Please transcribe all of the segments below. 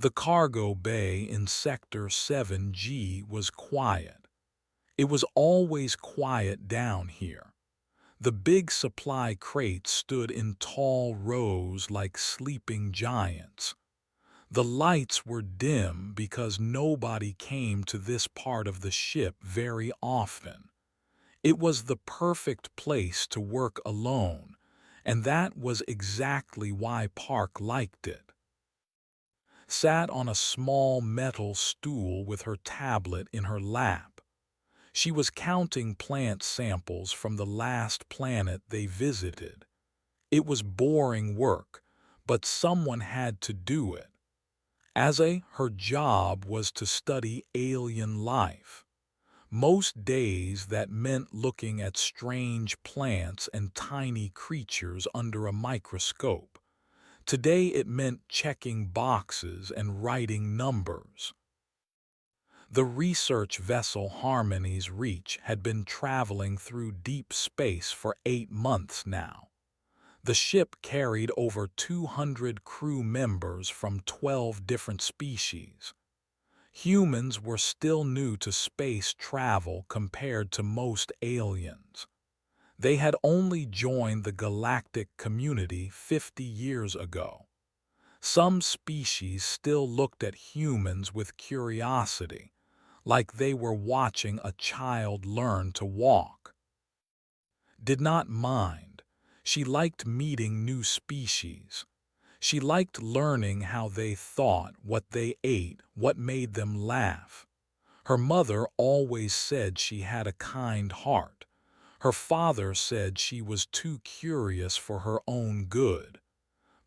The cargo bay in Sector 7G was quiet. It was always quiet down here. The big supply crates stood in tall rows like sleeping giants. The lights were dim because nobody came to this part of the ship very often. It was the perfect place to work alone, and that was exactly why Park liked it. Sat on a small metal stool with her tablet in her lap. She was counting plant samples from the last planet they visited. It was boring work, but someone had to do it. Her job was to study alien life. Most days that meant looking at strange plants and tiny creatures under a microscope. Today it meant checking boxes and writing numbers. The research vessel Harmony's Reach had been traveling through deep space for 8 months now. The ship carried over 200 crew members from 12 different species. Humans were still new to space travel compared to most aliens. They had only joined the galactic community 50 years ago. Some species still looked at humans with curiosity, like they were watching a child learn to walk. Did not mind. She liked meeting new species. She liked learning how they thought, what they ate, what made them laugh. Her mother always said she had a kind heart. Her father said she was too curious for her own good.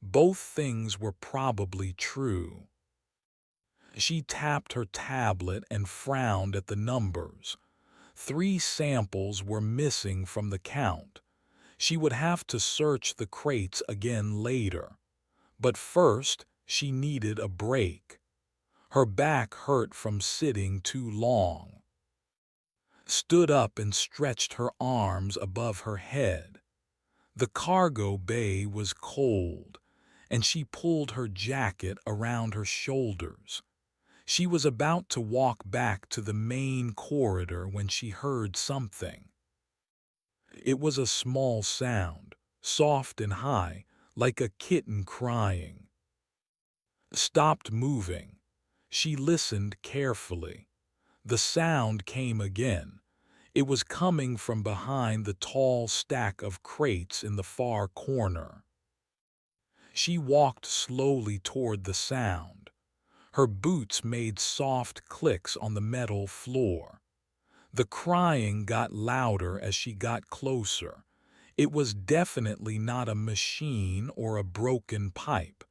Both things were probably true. She tapped her tablet and frowned at the numbers. 3 samples were missing from the count. She would have to search the crates again later. But first, she needed a break. Her back hurt from sitting too long. Stood up and stretched her arms above her head. The cargo bay was cold, and she pulled her jacket around her shoulders. She was about to walk back to the main corridor when she heard something. It was a small sound, soft and high, like a kitten crying. Stopped moving. She listened carefully. The sound came again. It was coming from behind the tall stack of crates in the far corner. She walked slowly toward the sound. Her boots made soft clicks on the metal floor. The crying got louder as she got closer. It was definitely not a machine or a broken pipe.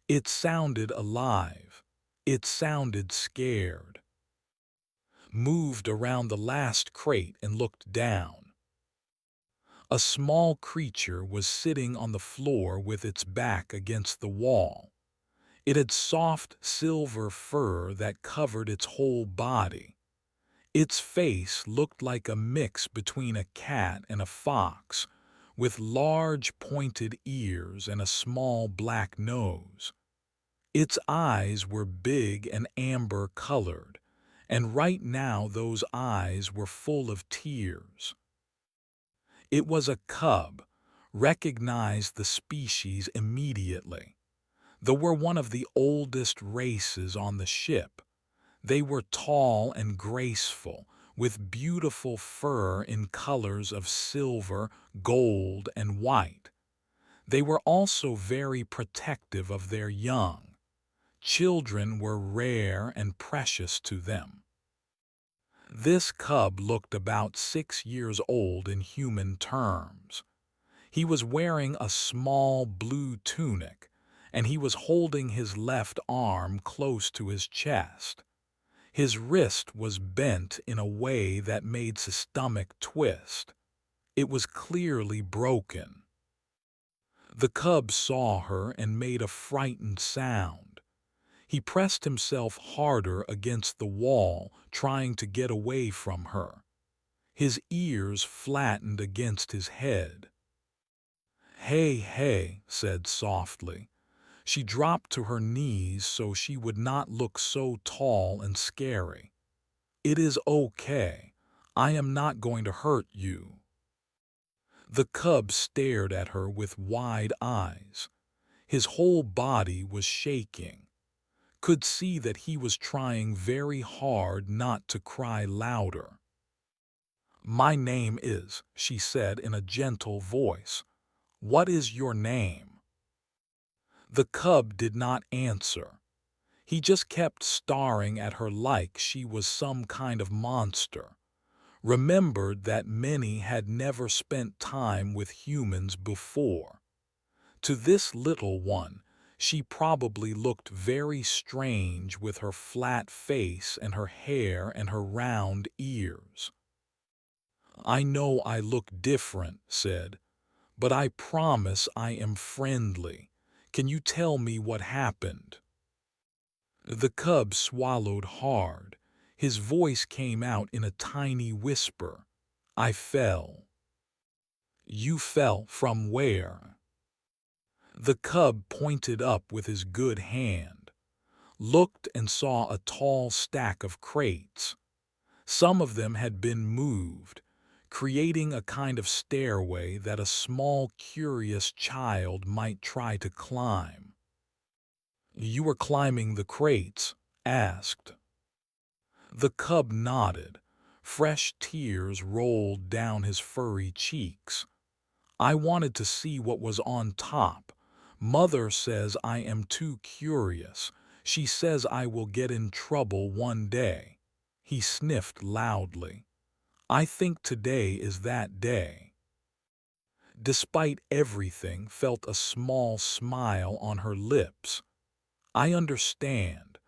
It sounded alive. It sounded scared. Moved around the last crate and looked down. A small creature was sitting on the floor with its back against the wall. It had soft silver fur that covered its whole body. Its face looked like a mix between a cat and a fox, with large pointed ears and a small black nose. Its eyes were big and amber-colored, and right now those eyes were full of tears. It was a cub, recognized the species immediately. They were one of the oldest races on the ship. They were tall and graceful, with beautiful fur in colors of silver, gold, and white. They were also very protective of their young. Children were rare and precious to them. This cub looked about 6 years old in human terms. He was wearing a small blue tunic, and he was holding his left arm close to his chest. His wrist was bent in a way that made his stomach twist. It was clearly broken. The cub saw her and made a frightened sound. He pressed himself harder against the wall, trying to get away from her. His ears flattened against his head. "Hey, hey," said softly. She dropped to her knees so she would not look so tall and scary. "It is okay. I am not going to hurt you." The cub stared at her with wide eyes. His whole body was shaking. Could see that he was trying very hard not to cry louder. "My name is," she said in a gentle voice. "What is your name?" The cub did not answer. He just kept staring at her like she was some kind of monster. Remembered that many had never spent time with humans before. To this little one, she probably looked very strange with her flat face and her hair and her round ears. "I know I look different," said, "but I promise I am friendly. Can you tell me what happened?" The cub swallowed hard. His voice came out in a tiny whisper. "I fell." "You fell from where?" The cub pointed up with his good hand, looked and saw a tall stack of crates. Some of them had been moved, creating a kind of stairway that a small curious child might try to climb. "You were climbing the crates?" asked. The cub nodded. Fresh tears rolled down his furry cheeks. "I wanted to see what was on top. Mother says I am too curious. She says I will get in trouble one day." He sniffed loudly. "I think today is that day." Despite everything, felt a small smile on her lips. "I understand.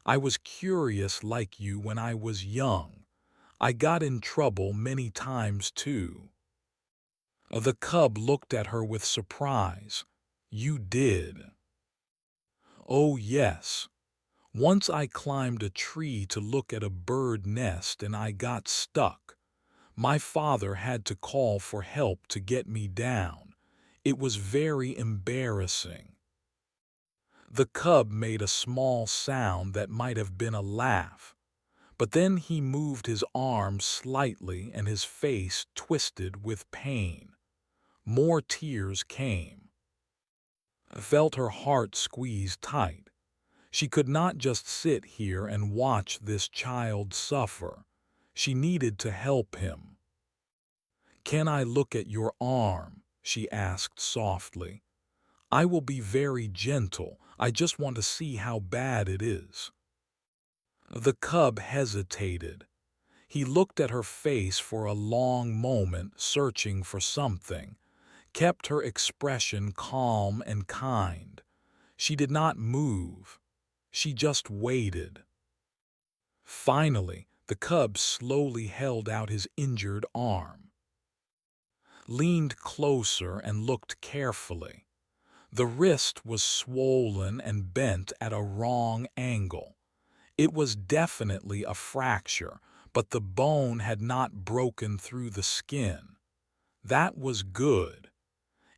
I was curious like you when I was young. I got in trouble many times too." The cub looked at her with surprise. "You did?" "Oh yes. Once I climbed a tree to look at a bird nest and I got stuck. My father had to call for help to get me down. It was very embarrassing." The cub made a small sound that might have been a laugh, but then he moved his arm slightly and his face twisted with pain. More tears came. Felt her heart squeeze tight. She could not just sit here and watch this child suffer. She needed to help him. "Can I look at your arm?" she asked softly. "I will be very gentle. I just want to see how bad it is." The cub hesitated. He looked at her face for a long moment, searching for something, kept her expression calm and kind. She did not move. She just waited. Finally, the cub slowly held out his injured arm, leaned closer and looked carefully. The wrist was swollen and bent at a wrong angle. It was definitely a fracture, but the bone had not broken through the skin. That was good.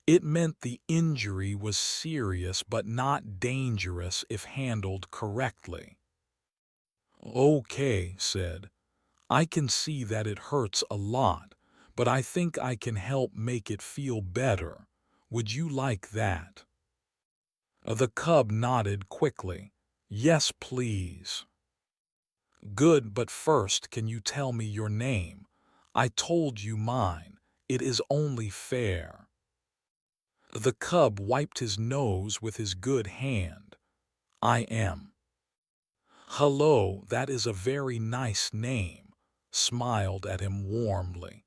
It meant the injury was serious but not dangerous if handled correctly. "Okay," said. "I can see that it hurts a lot, but I think I can help make it feel better. Would you like that?" The cub nodded quickly. "Yes, please." "Good, but first can you tell me your name? I told you mine. It is only fair." The cub wiped his nose with his good hand. "I am." "Hello, that is a very nice name," smiled at him warmly.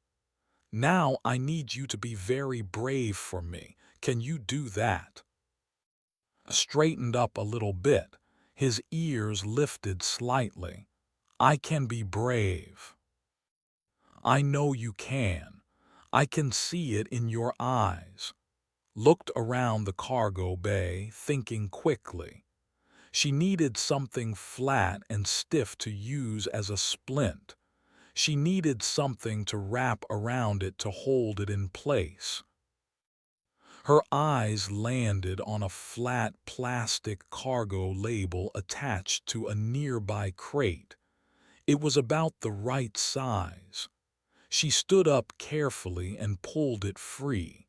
"Now I need you to be very brave for me. Can you do that?" Straightened up a little bit, his ears lifted slightly. "I can be brave." "I know you can. I can see it in your eyes." Looked around the cargo bay, thinking quickly. She needed something flat and stiff to use as a splint. She needed something to wrap around it to hold it in place. Her eyes landed on a flat plastic cargo label attached to a nearby crate. It was about the right size. She stood up carefully and pulled it free.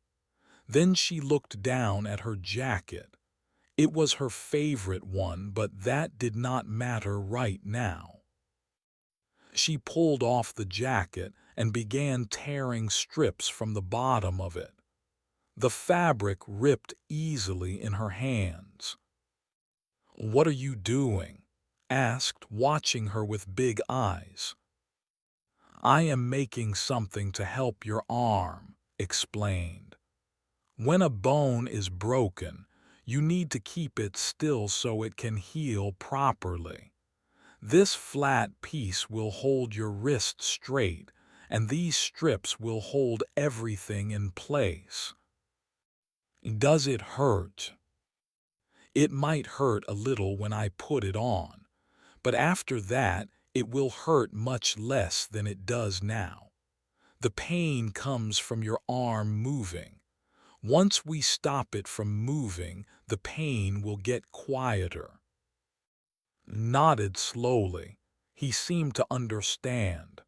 Then she looked down at her jacket. It was her favorite one, but that did not matter right now. She pulled off the jacket and began tearing strips from the bottom of it. The fabric ripped easily in her hands. "What are you doing?" asked, watching her with big eyes. "I am making something to help your arm," explained. "When a bone is broken, you need to keep it still so it can heal properly. This flat piece will hold your wrist straight, and these strips will hold everything in place." "Does it hurt?" "It might hurt a little when I put it on, but after that it will hurt much less than it does now. The pain comes from your arm moving. Once we stop it from moving, the pain will get quieter." Nodded slowly. He seemed to understand.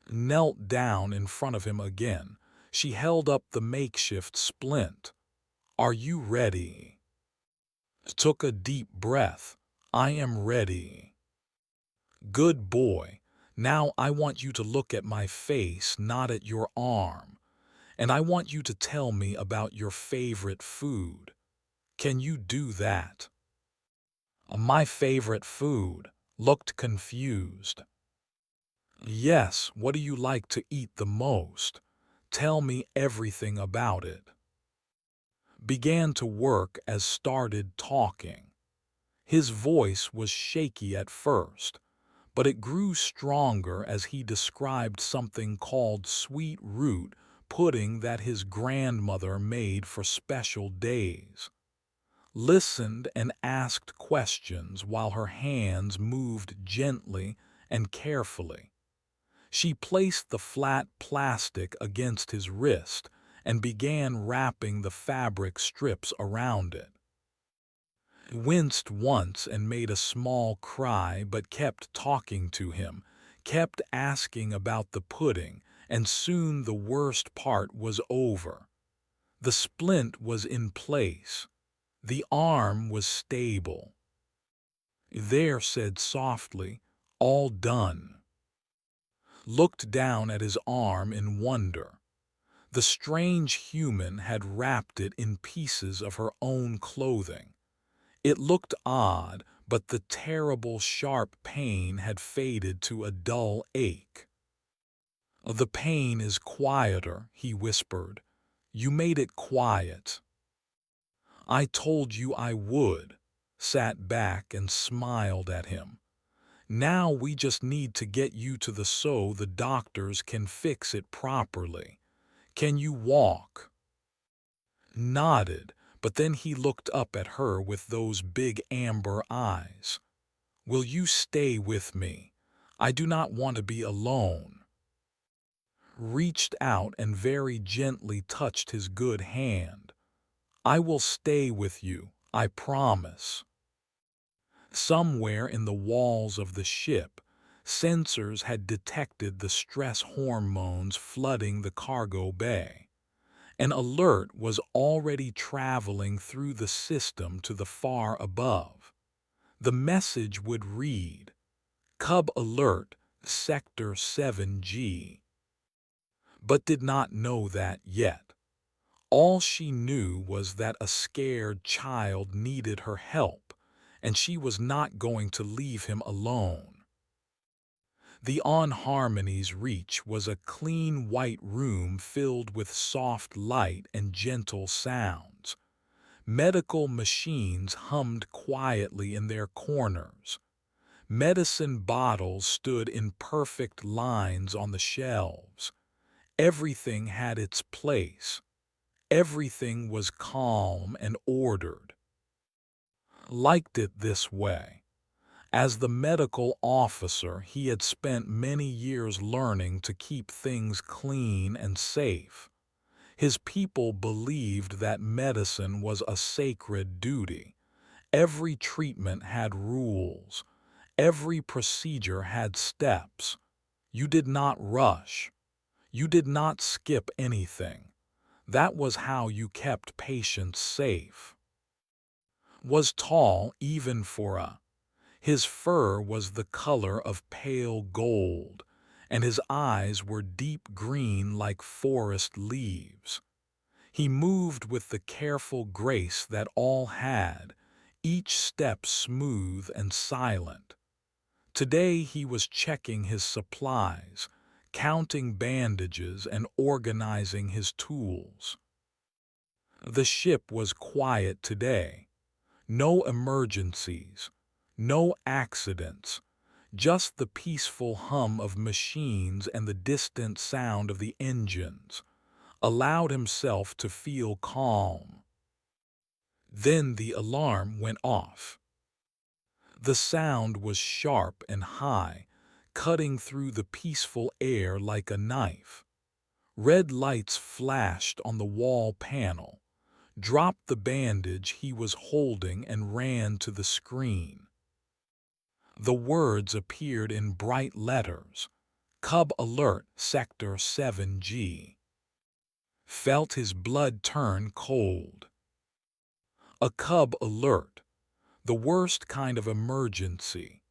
Knelt down in front of him again. She held up the makeshift splint. "Are you ready?" Took a deep breath. "I am ready." "Good boy. Now I want you to look at my face, not at your arm. And I want you to tell me about your favorite food. Can you do that?" "My favorite food?" Looked confused. "Yes, what do you like to eat the most? Tell me everything about it." Began to work as started talking. His voice was shaky at first, but it grew stronger as he described something called sweet root pudding that his grandmother made for special days. Listened and asked questions while her hands moved gently and carefully. She placed the flat plastic against his wrist and began wrapping the fabric strips around it. Winced once and made a small cry, but kept talking to him, kept asking about the pudding, and soon the worst part was over. The splint was in place. The arm was stable. "There," said softly, "all done." Looked down at his arm in wonder. The strange human had wrapped it in pieces of her own clothing. It looked odd, but the terrible sharp pain had faded to a dull ache. "The pain is quieter," he whispered. "You made it quiet." "I told you I would," sat back and smiled at him. "Now we just need to get you to the doctors can fix it properly. Can you walk?" Nodded, but then he looked up at her with those big amber eyes. "Will you stay with me? I do not want to be alone." Reached out and very gently touched his good hand. "I will stay with you, I promise." Somewhere in the walls of the ship, sensors had detected the stress hormones flooding the cargo bay. An alert was already traveling through the system to the far above. The message would read, "Cub Alert, Sector 7G." But did not know that yet. All she knew was that a scared child needed her help, and she was not going to leave him alone. The On Harmony's reach was a clean white room filled with soft light and gentle sounds. Medical machines hummed quietly in their corners. Medicine bottles stood in perfect lines on the shelves. Everything had its place. Everything was calm and ordered. Liked it this way. As the medical officer, he had spent many years learning to keep things clean and safe. His people believed that medicine was a sacred duty. Every treatment had rules. Every procedure had steps. You did not rush. You did not skip anything. That was how you kept patients safe. Was tall even for a. His fur was the color of pale gold, and his eyes were deep green like forest leaves. He moved with the careful grace that all had, each step smooth and silent. Today he was checking his supplies, counting bandages and organizing his tools. The ship was quiet today. No emergencies, no accidents, just the peaceful hum of machines and the distant sound of the engines allowed himself to feel calm. Then the alarm went off. The sound was sharp and high, cutting through the peaceful air like a knife. Red lights flashed on the wall panel, dropped the bandage he was holding and ran to the screen. The words appeared in bright letters. Cub alert, Sector 7G. Felt his blood turn cold. A cub alert, the worst kind of emergency.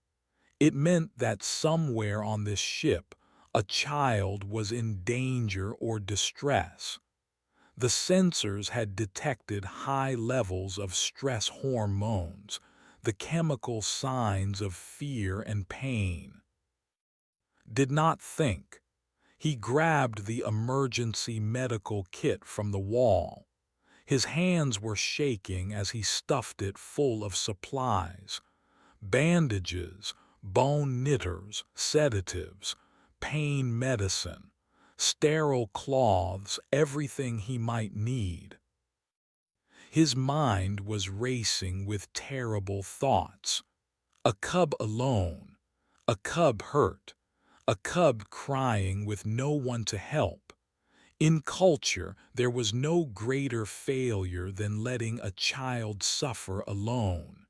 It meant that somewhere on this ship, a child was in danger or distress. The sensors had detected high levels of stress hormones, the chemical signs of fear and pain. Did not think. He grabbed the emergency medical kit from the wall. His hands were shaking as he stuffed it full of supplies. Bandages, bone knitters, sedatives, pain medicine, sterile cloths, everything he might need. His mind was racing with terrible thoughts. A cub alone, a cub hurt, a cub crying with no one to help. In culture, there was no greater failure than letting a child suffer alone.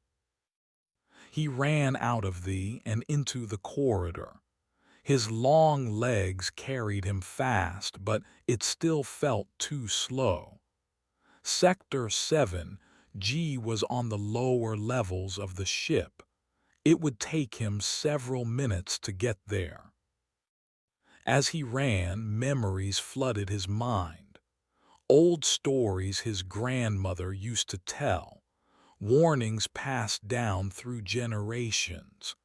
He ran out of and into the corridor. His long legs carried him fast, but it still felt too slow. Sector 7G was on the lower levels of the ship. It would take him several minutes to get there. As he ran, memories flooded his mind. Old stories his grandmother used to tell, warnings passed down through generations.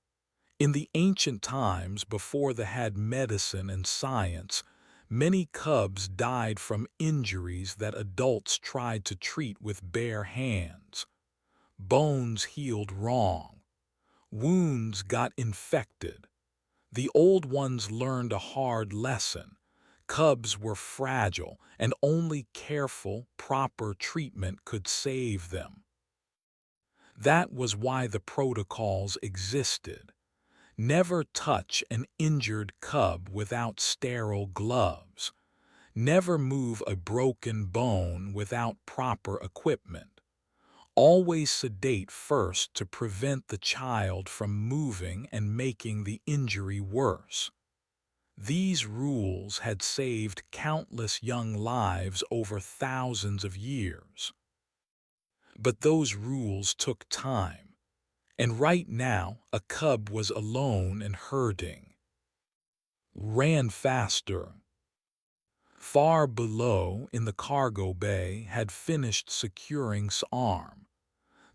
In the ancient times before they had medicine and science, many cubs died from injuries that adults tried to treat with bare hands. Bones healed wrong. Wounds got infected. The old ones learned a hard lesson. Cubs were fragile, and only careful, proper treatment could save them. That was why the protocols existed. Never touch an injured cub without sterile gloves. Never move a broken bone without proper equipment. Always sedate first to prevent the child from moving and making the injury worse. These rules had saved countless young lives over thousands of years. But those rules took time, and right now a cub was alone and hurting. Ran faster. Far below, in the cargo bay, had finished securing his arm.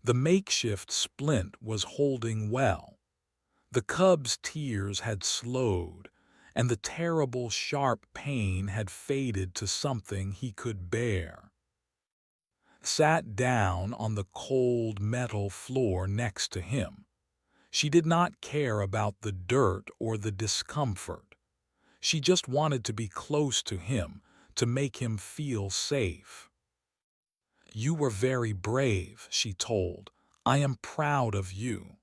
The makeshift splint was holding well. The cub's tears had slowed, and the terrible sharp pain had faded to something he could bear. Sat down on the cold metal floor next to him. She did not care about the dirt or the discomfort. She just wanted to be close to him, to make him feel safe. "You were very brave," she told. "I am proud of you."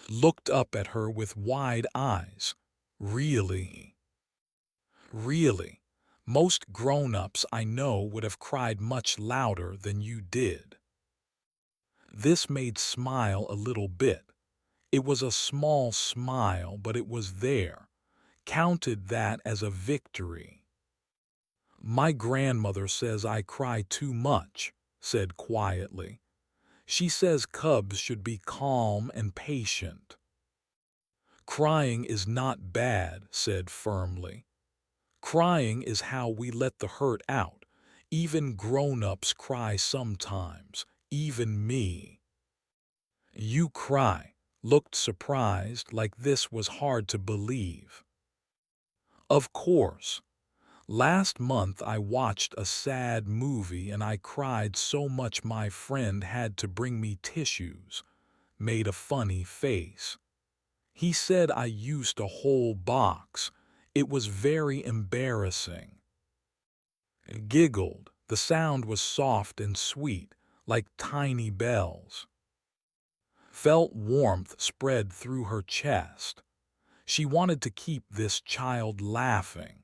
Looked up at her with wide eyes. "Really?" "Really. Most grown-ups I know would have cried much louder than you did." This made Smile a little bit. It was a small smile, but it was there. Counted that as a victory. "My grandmother says I cry too much," said quietly. "She says cubs should be calm and patient." "Crying is not bad," said firmly. "Crying is how we let the hurt out. Even grown-ups cry sometimes, even me." "You cry," looked surprised, like this was hard to believe. "Of course. Last month I watched a sad movie and I cried so much my friend had to bring me tissues." Made a funny face. "He said I used a whole box. It was very embarrassing." Giggled. The sound was soft and sweet, like tiny bells. Felt warmth spread through her chest. She wanted to keep this child laughing.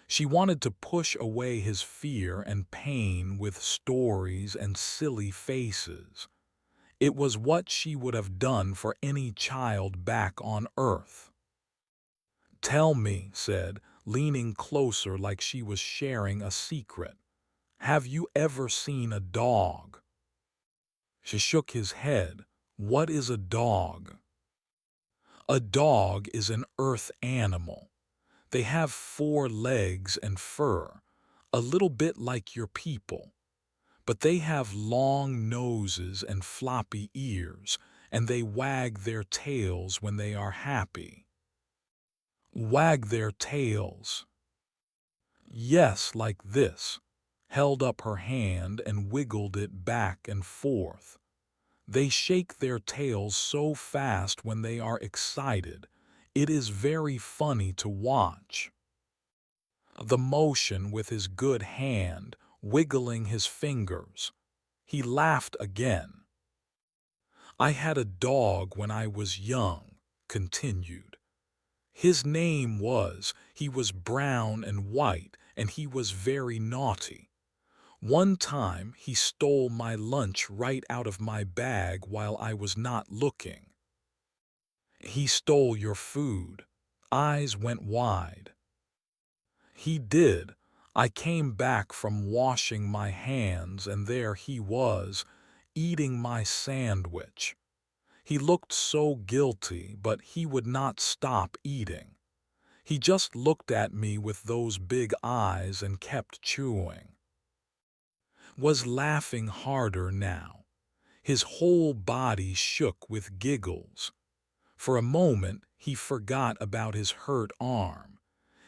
She wanted to push away his fear and pain with stories and silly faces. It was what she would have done for any child back on Earth. "Tell me," said, leaning closer like she was sharing a secret. "Have you ever seen a dog?" She shook his head. "What is a dog?" "A dog is an Earth animal. They have 4 legs and fur, a little bit like your people. But they have long noses and floppy ears, and they wag their tails when they are happy." "Wag their tails?" "Yes, like this." Held up her hand and wiggled it back and forth. "They shake their tails so fast when they are excited. It is very funny to watch." The motion with his good hand, wiggling his fingers. He laughed again. "I had a dog when I was young," continued. He was brown and white, and he was very naughty. One time he stole my lunch right out of my bag while I was not looking." "He stole your food." Eyes went wide. "He did. I came back from washing my hands and there he was, eating my sandwich. He looked so guilty, but he would not stop eating. He just looked at me with those big eyes and kept chewing." Was laughing harder now. His whole body shook with giggles. For a moment he forgot about his hurt arm.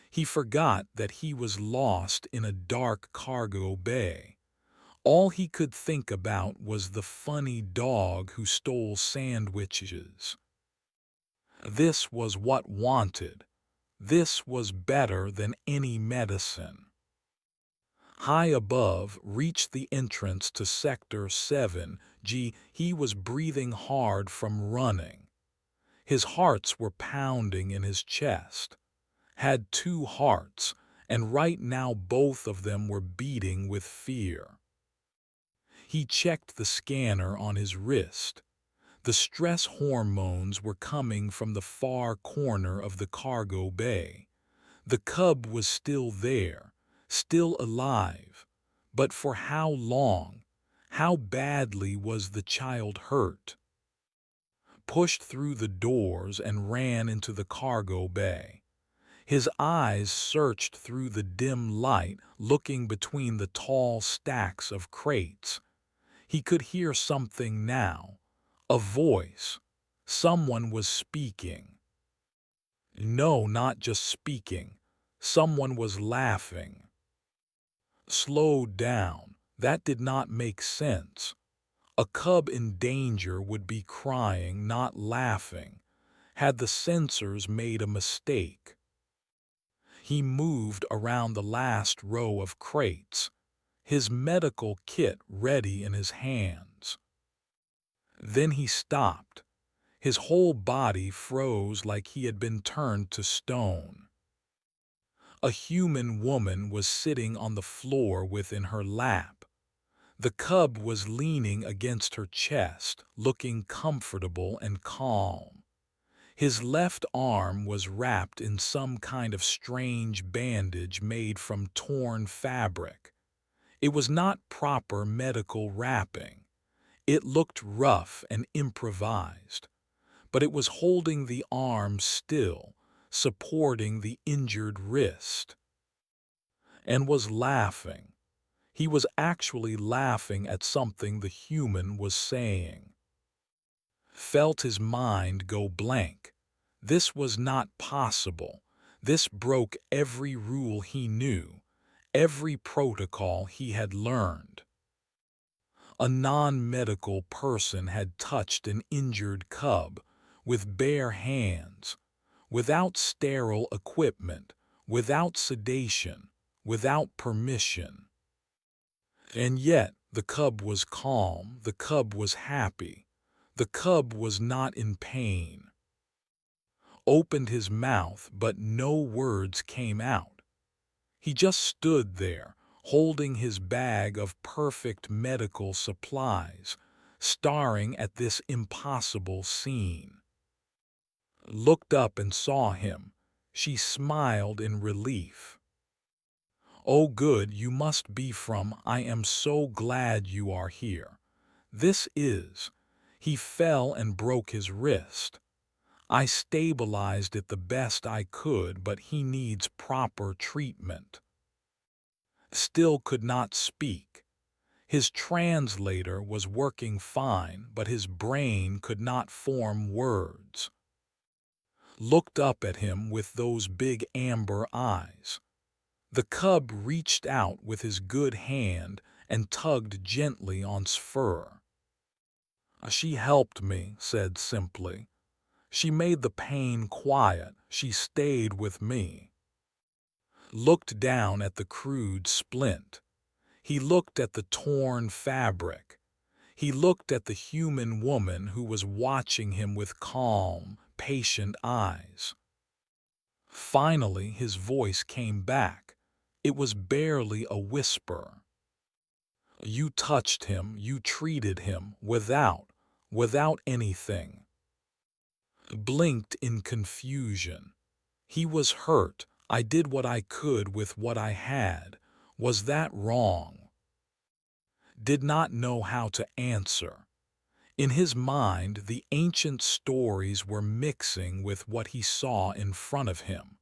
He forgot that he was lost in a dark cargo bay. All he could think about was the funny dog who stole sandwiches. This was what wanted. This was better than any medicine. High above reached the entrance to Sector 7G. He was breathing hard from running. His hearts were pounding in his chest. Had 2 hearts, and right now both of them were beating with fear. He checked the scanner on his wrist. The stress hormones were coming from the far corner of the cargo bay. The cub was still there, still alive. But for how long? How badly was the child hurt? Pushed through the doors and ran into the cargo bay. His eyes searched through the dim light, looking between the tall stacks of crates. He could hear something now. A voice. Someone was speaking. No, not just speaking. Someone was laughing. Slowed down. That did not make sense. A cub in danger would be crying, not laughing. Had the sensors made a mistake? He moved around the last row of crates, his medical kit ready in his hands. Then he stopped. His whole body froze like he had been turned to stone. A human woman was sitting on the floor within her lap. The cub was leaning against her chest, looking comfortable and calm. His left arm was wrapped in some kind of strange bandage made from torn fabric. It was not proper medical wrapping. It looked rough and improvised, but it was holding the arm still, supporting the injured wrist, and was laughing. He was actually laughing at something the human was saying. Felt his mind go blank. This was not possible. This broke every rule he knew, every protocol he had learned. A non-medical person had touched an injured cub with bare hands, without sterile equipment, without sedation, without permission. And yet the cub was calm, the cub was happy, the cub was not in pain. Opened his mouth, but no words came out. He just stood there, holding his bag of perfect medical supplies, staring at this impossible scene. Looked up and saw him. She smiled in relief. "Oh good, you must be from, I am so glad you are here. This is." He fell and broke his wrist. "I stabilized it the best I could, but he needs proper treatment." Still could not speak. His translator was working fine, but his brain could not form words. Looked up at him with those big amber eyes. The cub reached out with his good hand and tugged gently on fur. "She helped me," said simply. "She made the pain quiet. She stayed with me." Looked down at the crude splint. He looked at the torn fabric. He looked at the human woman who was watching him with calm, patient eyes. Finally his voice came back. It was barely a whisper. "You touched him, you treated him, without anything." Blinked in confusion. He was hurt. "I did what I could with what I had. Was that wrong?" Did not know how to answer. In his mind, the ancient stories were mixing with what he saw in front of him.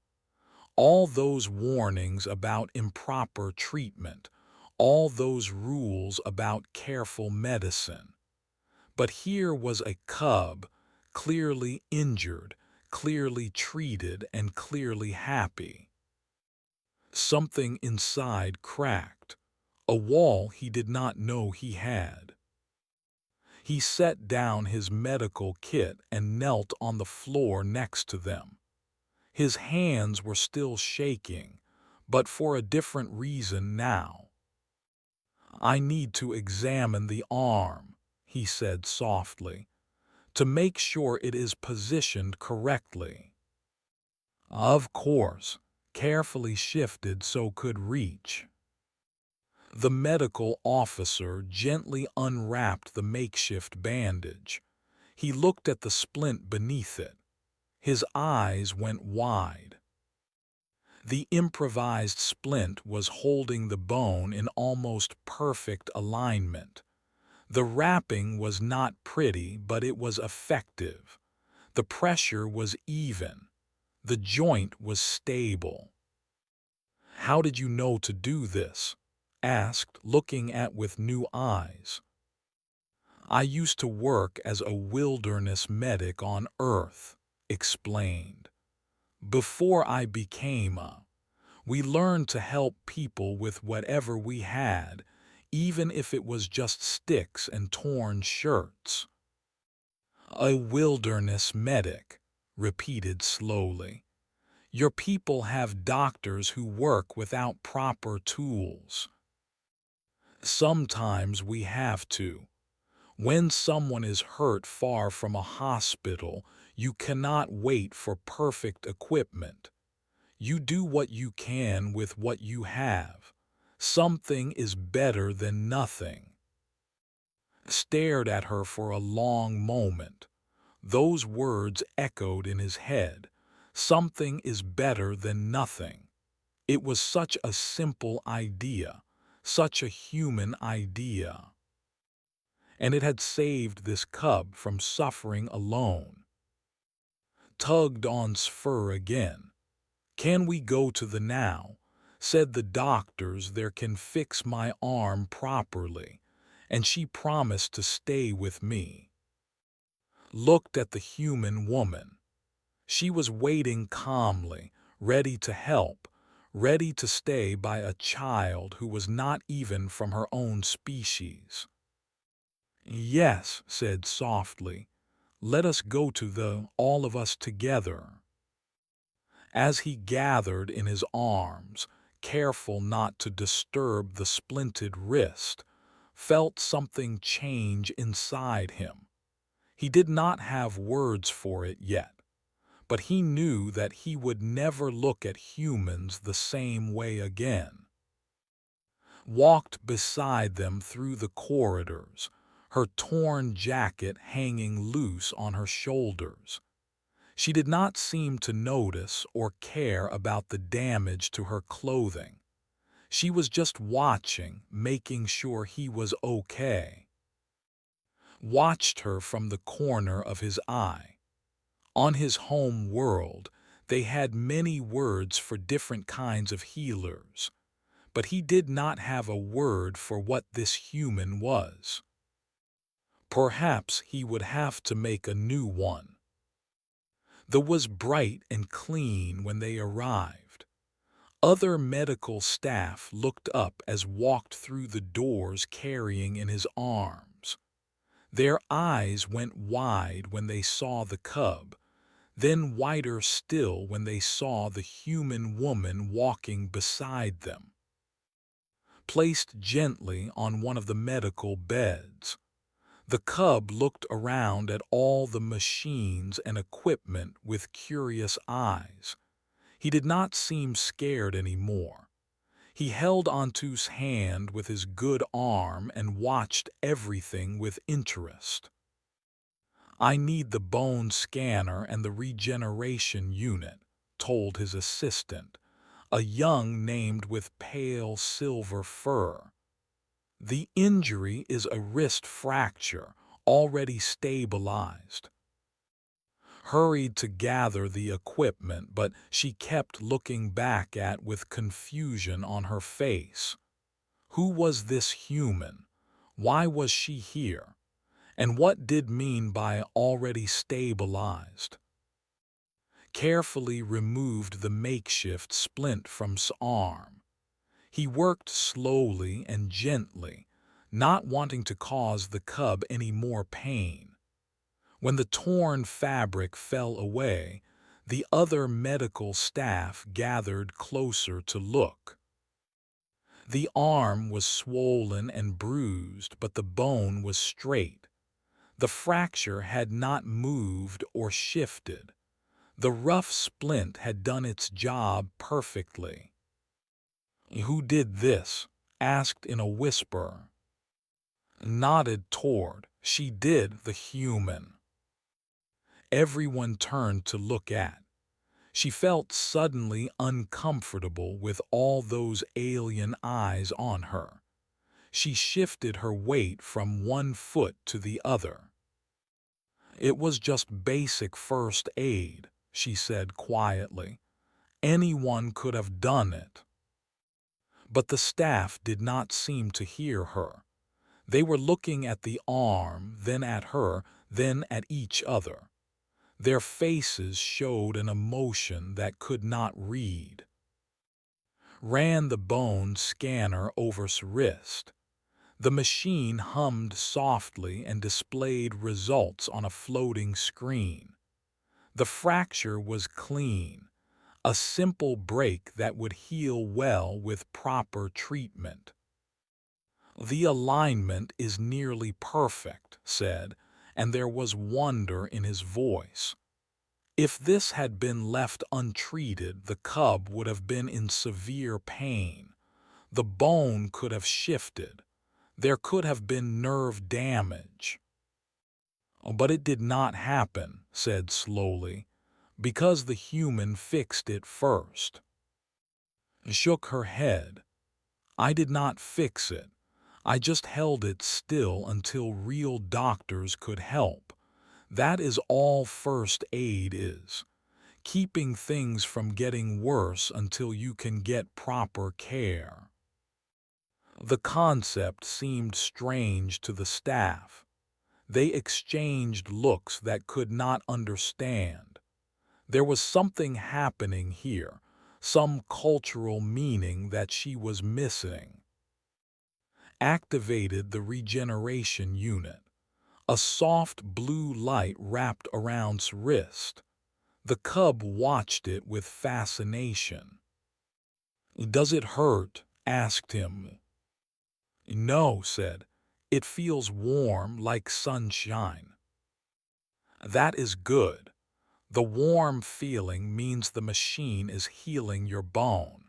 All those warnings about improper treatment, all those rules about careful medicine. But here was a cub, clearly injured, clearly treated, and clearly happy. Something inside cracked, a wall he did not know he had. He set down his medical kit and knelt on the floor next to them. His hands were still shaking, but for a different reason now. "I need to examine the arm," he said softly, "to make sure it is positioned correctly." "Of course," carefully shifted so could reach. The medical officer gently unwrapped the makeshift bandage. He looked at the splint beneath it. His eyes went wide. The improvised splint was holding the bone in almost perfect alignment. The wrapping was not pretty, but it was effective. The pressure was even. The joint was stable. "How did you know to do this?" asked, looking at with new eyes. "I used to work as a wilderness medic on Earth," explained. "Before I became a, we learned to help people with whatever we had, even if it was just sticks and torn shirts." "A wilderness medic," repeated slowly. "Your people have doctors who work without proper tools." "Sometimes we have to. When someone is hurt far from a hospital, you cannot wait for perfect equipment. You do what you can with what you have. Something is better than nothing. Stared at her for a long moment. Those words echoed in his head. Something is better than nothing. It was such a simple idea, such a human idea. And it had saved this cub from suffering alone. Tugged on fur again. Can we go to the now? Said the doctors there can fix my arm properly, and she promised to stay with me. Looked at the human woman. She was waiting calmly, ready to help, ready to stay by a child who was not even from her own species. Yes, said softly, let us go to all of us together. As he gathered in his arms, careful not to disturb the splinted wrist, felt something change inside him. He did not have words for it yet, but he knew that he would never look at humans the same way again. Walked beside them through the corridors, her torn jacket hanging loose on her shoulders. She did not seem to notice or care about the damage to her clothing. She was just watching, making sure he was okay. Watched her from the corner of his eye. On his home world, they had many words for different kinds of healers, but he did not have a word for what this human was. Perhaps he would have to make a new one. The was bright and clean when they arrived. Other medical staff looked up as walked through the doors carrying in his arms. Their eyes went wide when they saw the cub, then wider still when they saw the human woman walking beside them. Placed gently on one of the medical beds, the cub looked around at all the machines and equipment with curious eyes. He did not seem scared anymore. He held onto's hand with his good arm and watched everything with interest. I need the bone scanner and the regeneration unit, told his assistant, a young named with pale silver fur. The injury is a wrist fracture, already stabilized. Hurried to gather the equipment, but she kept looking back at with confusion on her face. Who was this human? Why was she here? And what did mean by already stabilized? Carefully removed the makeshift splint from his arm. He worked slowly and gently, not wanting to cause the cub any more pain. When the torn fabric fell away, the other medical staff gathered closer to look. The arm was swollen and bruised, but the bone was straight. The fracture had not moved or shifted. The rough splint had done its job perfectly. Who did this? Asked in a whisper. Nodded toward. She did, the human. Everyone turned to look at. She felt suddenly uncomfortable with all those alien eyes on her. She shifted her weight from one foot to the other. It was just basic first aid, she said quietly. Anyone could have done it. But the staff did not seem to hear her. They were looking at the arm, then at her, then at each other. Their faces showed an emotion that could not read. Ran the bone scanner over his wrist. The machine hummed softly and displayed results on a floating screen. The fracture was clean, a simple break that would heal well with proper treatment. The alignment is nearly perfect, said, and there was wonder in his voice. If this had been left untreated, the cub would have been in severe pain. The bone could have shifted. There could have been nerve damage. But it did not happen, said slowly, because the human fixed it first. Shook her head. I did not fix it. I just held it still until real doctors could help. That is all first aid is. Keeping things from getting worse until you can get proper care. The concept seemed strange to the staff. They exchanged looks that could not understand. There was something happening here, some cultural meaning that she was missing. Activated the regeneration unit. A soft blue light wrapped around his wrist. The cub watched it with fascination. Does it hurt? Asked him. No, said. It feels warm like sunshine. That is good. The warm feeling means the machine is healing your bone.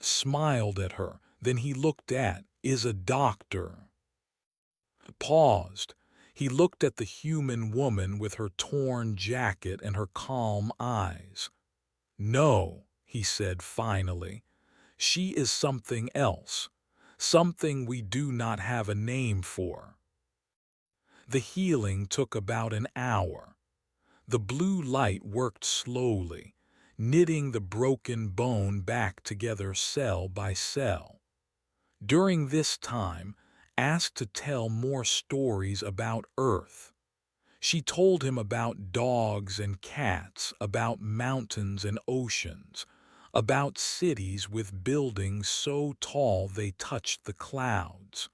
Smiled at her, then he looked at, is a doctor. Paused. He looked at the human woman with her torn jacket and her calm eyes. No, he said finally. She is something else. Something we do not have a name for. The healing took about an hour. The blue light worked slowly, knitting the broken bone back together cell by cell. During this time, asked to tell more stories about Earth. She told him about dogs and cats, about mountains and oceans, about cities with buildings so tall they touched the clouds.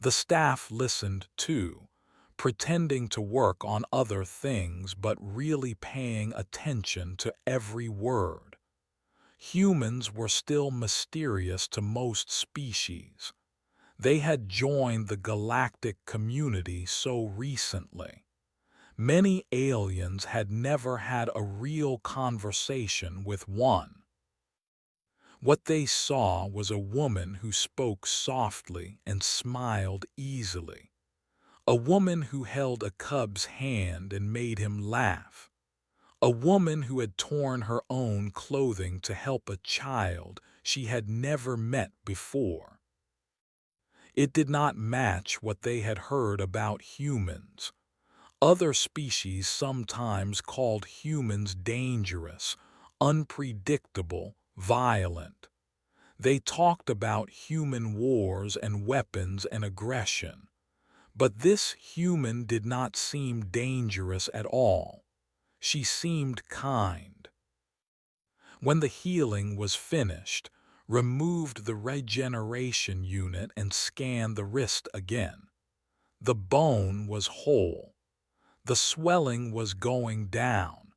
The staff listened too, pretending to work on other things but really paying attention to every word. Humans were still mysterious to most species. They had joined the galactic community so recently. Many aliens had never had a real conversation with one. What they saw was a woman who spoke softly and smiled easily. A woman who held a cub's hand and made him laugh. A woman who had torn her own clothing to help a child she had never met before. It did not match what they had heard about humans. Other species sometimes called humans dangerous, unpredictable, violent. They talked about human wars and weapons and aggression. But this human did not seem dangerous at all. She seemed kind. When the healing was finished, removed the regeneration unit and scanned the wrist again. The bone was whole. The swelling was going down.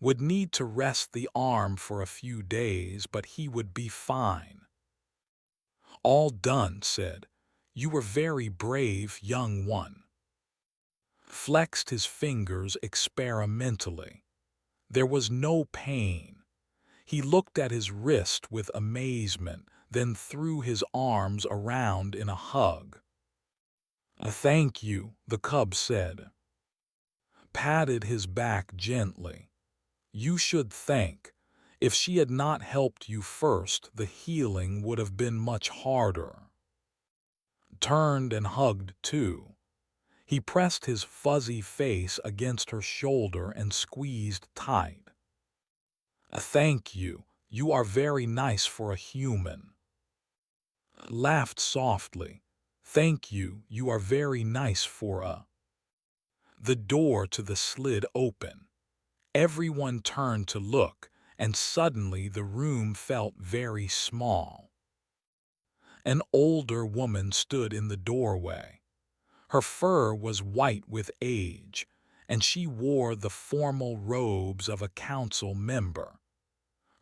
Would need to rest the arm for a few days, but he would be fine. All done, said. You were very brave, young one. Flexed his fingers experimentally. There was no pain. He looked at his wrist with amazement, then threw his arms around in a hug. Thank you, the cub said. Patted his back gently. You should thank. If she had not helped you first, the healing would have been much harder. Turned and hugged too. He pressed his fuzzy face against her shoulder and squeezed tight. Thank you. You are very nice for a human. Laughed softly. Thank you. You are very nice for a... The door to the slid open. Everyone turned to look, and suddenly the room felt very small. An older woman stood in the doorway. Her fur was white with age, and she wore the formal robes of a council member.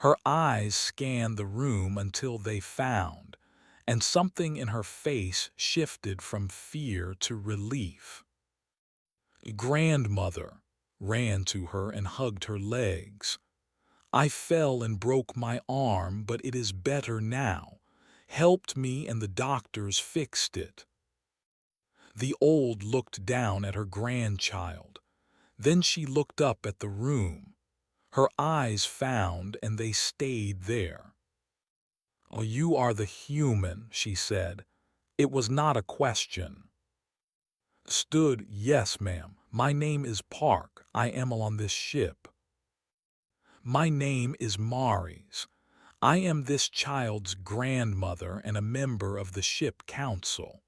Her eyes scanned the room until they found, and something in her face shifted from fear to relief. Grandmother, ran to her and hugged her legs. I fell and broke my arm, but it is better now. Helped me and the doctors fixed it. The old looked down at her grandchild. Then she looked up at the room. Her eyes found, and they stayed there. "Oh, you are the human," she said. It was not a question. Stood, "Yes, ma'am. My name is Park. I am on this ship." "My name is Maurice. I am this child's grandmother and a member of the ship council."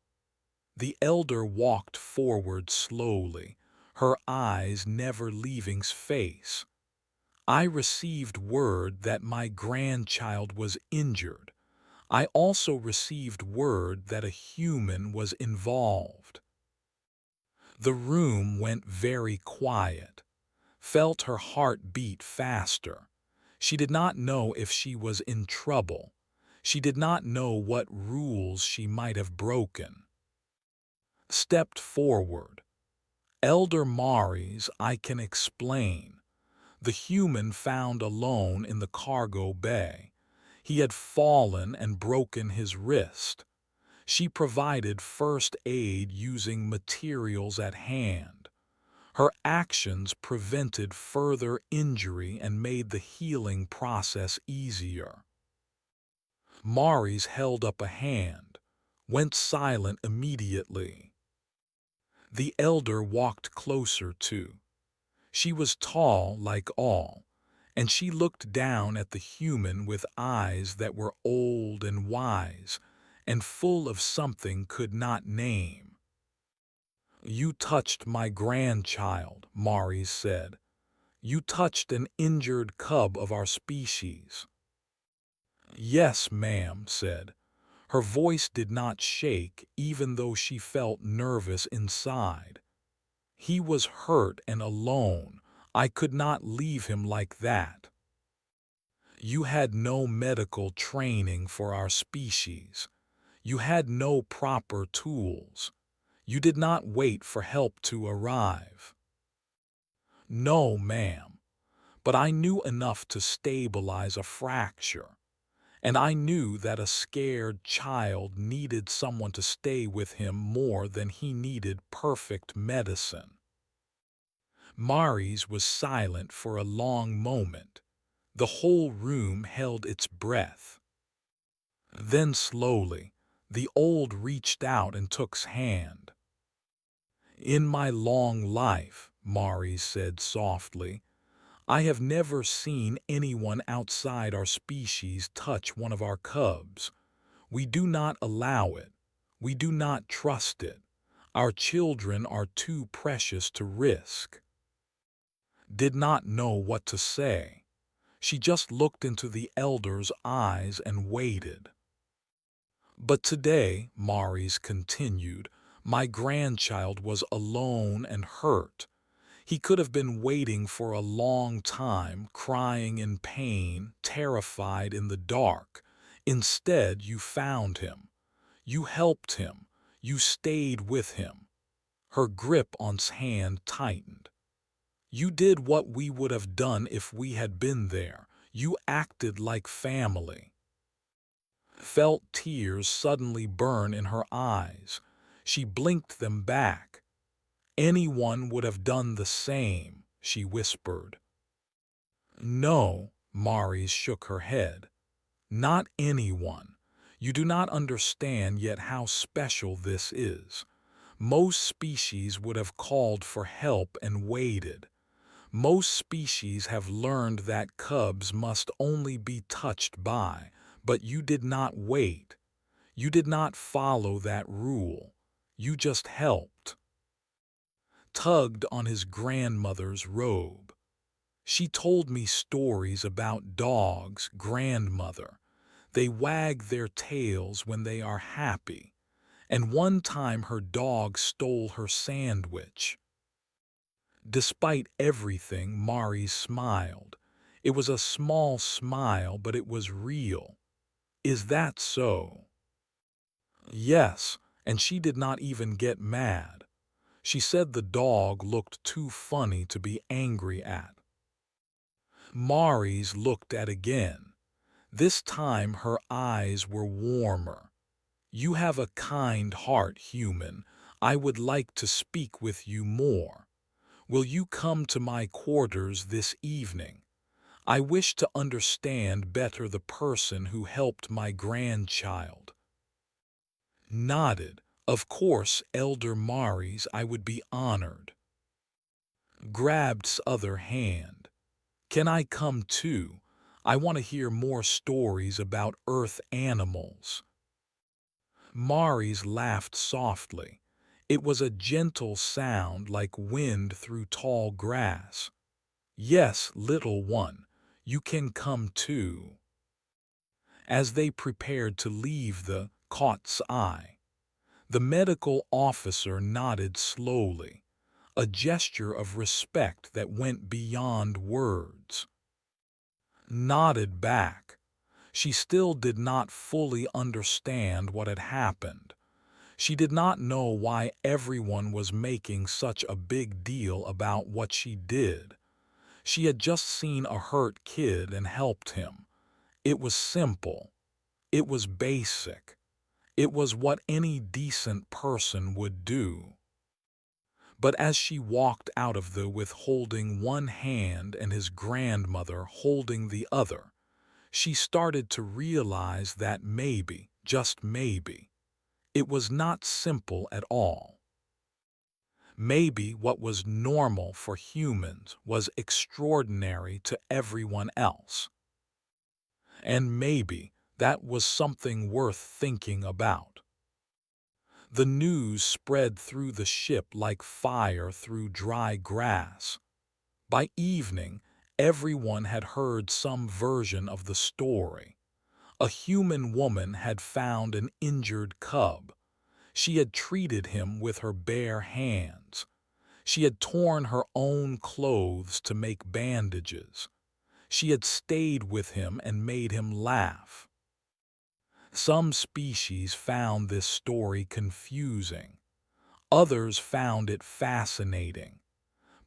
The elder walked forward slowly, her eyes never leaving his face. "I received word that my grandchild was injured. I also received word that a human was involved." The room went very quiet. Felt her heart beat faster. She did not know if she was in trouble. She did not know what rules she might have broken. Stepped forward. "Elder Maurice, I can explain." The human found alone in the cargo bay. He had fallen and broken his wrist. She provided first aid using materials at hand. Her actions prevented further injury and made the healing process easier. Maurice held up a hand, went silent immediately. The elder walked closer too. She was tall like all, and she looked down at the human with eyes that were old and wise and full of something could not name. "You touched my grandchild," Maurice said. "You touched an injured cub of our species." "Yes, ma'am," said. Her voice did not shake even though she felt nervous inside. "He was hurt and alone. I could not leave him like that." "You had no medical training for our species. You had no proper tools. You did not wait for help to arrive." "No, ma'am, but I knew enough to stabilize a fracture. And I knew that a scared child needed someone to stay with him more than he needed perfect medicine." Maurice was silent for a long moment. The whole room held its breath. Then slowly, the old reached out and took's hand. "In my long life," Maurice said softly, "I have never seen anyone outside our species touch one of our cubs. We do not allow it. We do not trust it. Our children are too precious to risk." Did not know what to say. She just looked into the elder's eyes and waited. "But today," Maurice continued, "my grandchild was alone and hurt. He could have been waiting for a long time, crying in pain, terrified in the dark. Instead, you found him. You helped him. You stayed with him." Her grip on his hand tightened. "You did what we would have done if we had been there. You acted like family." Felt tears suddenly burn in her eyes. She blinked them back. "Anyone would have done the same," she whispered. "No," Maurice shook her head. "Not anyone. You do not understand yet how special this is. Most species would have called for help and waited. Most species have learned that cubs must only be touched by, but you did not wait. You did not follow that rule. You just helped." Tugged on his grandmother's robe. "She told me stories about dogs, grandmother. They wag their tails when they are happy. And one time her dog stole her sandwich." Despite everything, Maurice smiled. It was a small smile, but it was real. "Is that so?" "Yes," and she did not even get mad. She said the dog looked too funny to be angry at. Maurice looked at again. This time her eyes were warmer. "You have a kind heart, human. I would like to speak with you more. Will you come to my quarters this evening? I wish to understand better the person who helped my grandchild." Nodded. "Of course, Elder Maurice, I would be honored." Grabbed's other hand. "Can I come too? I want to hear more stories about Earth animals." Maurice laughed softly. It was a gentle sound like wind through tall grass. "Yes, little one, you can come too." As they prepared to leave the cot's eye, the medical officer nodded slowly, a gesture of respect that went beyond words. Nodded back. She still did not fully understand what had happened. She did not know why everyone was making such a big deal about what she did. She had just seen a hurt kid and helped him. It was simple. It was basic. It was what any decent person would do. But as she walked out of the with holding one hand and his grandmother holding the other, she started to realize that maybe, just maybe, it was not simple at all. Maybe what was normal for humans was extraordinary to everyone else. And maybe that was something worth thinking about. The news spread through the ship like fire through dry grass. By evening, everyone had heard some version of the story. A human woman had found an injured cub. She had treated him with her bare hands. She had torn her own clothes to make bandages. She had stayed with him and made him laugh. Some species found this story confusing. Others found it fascinating.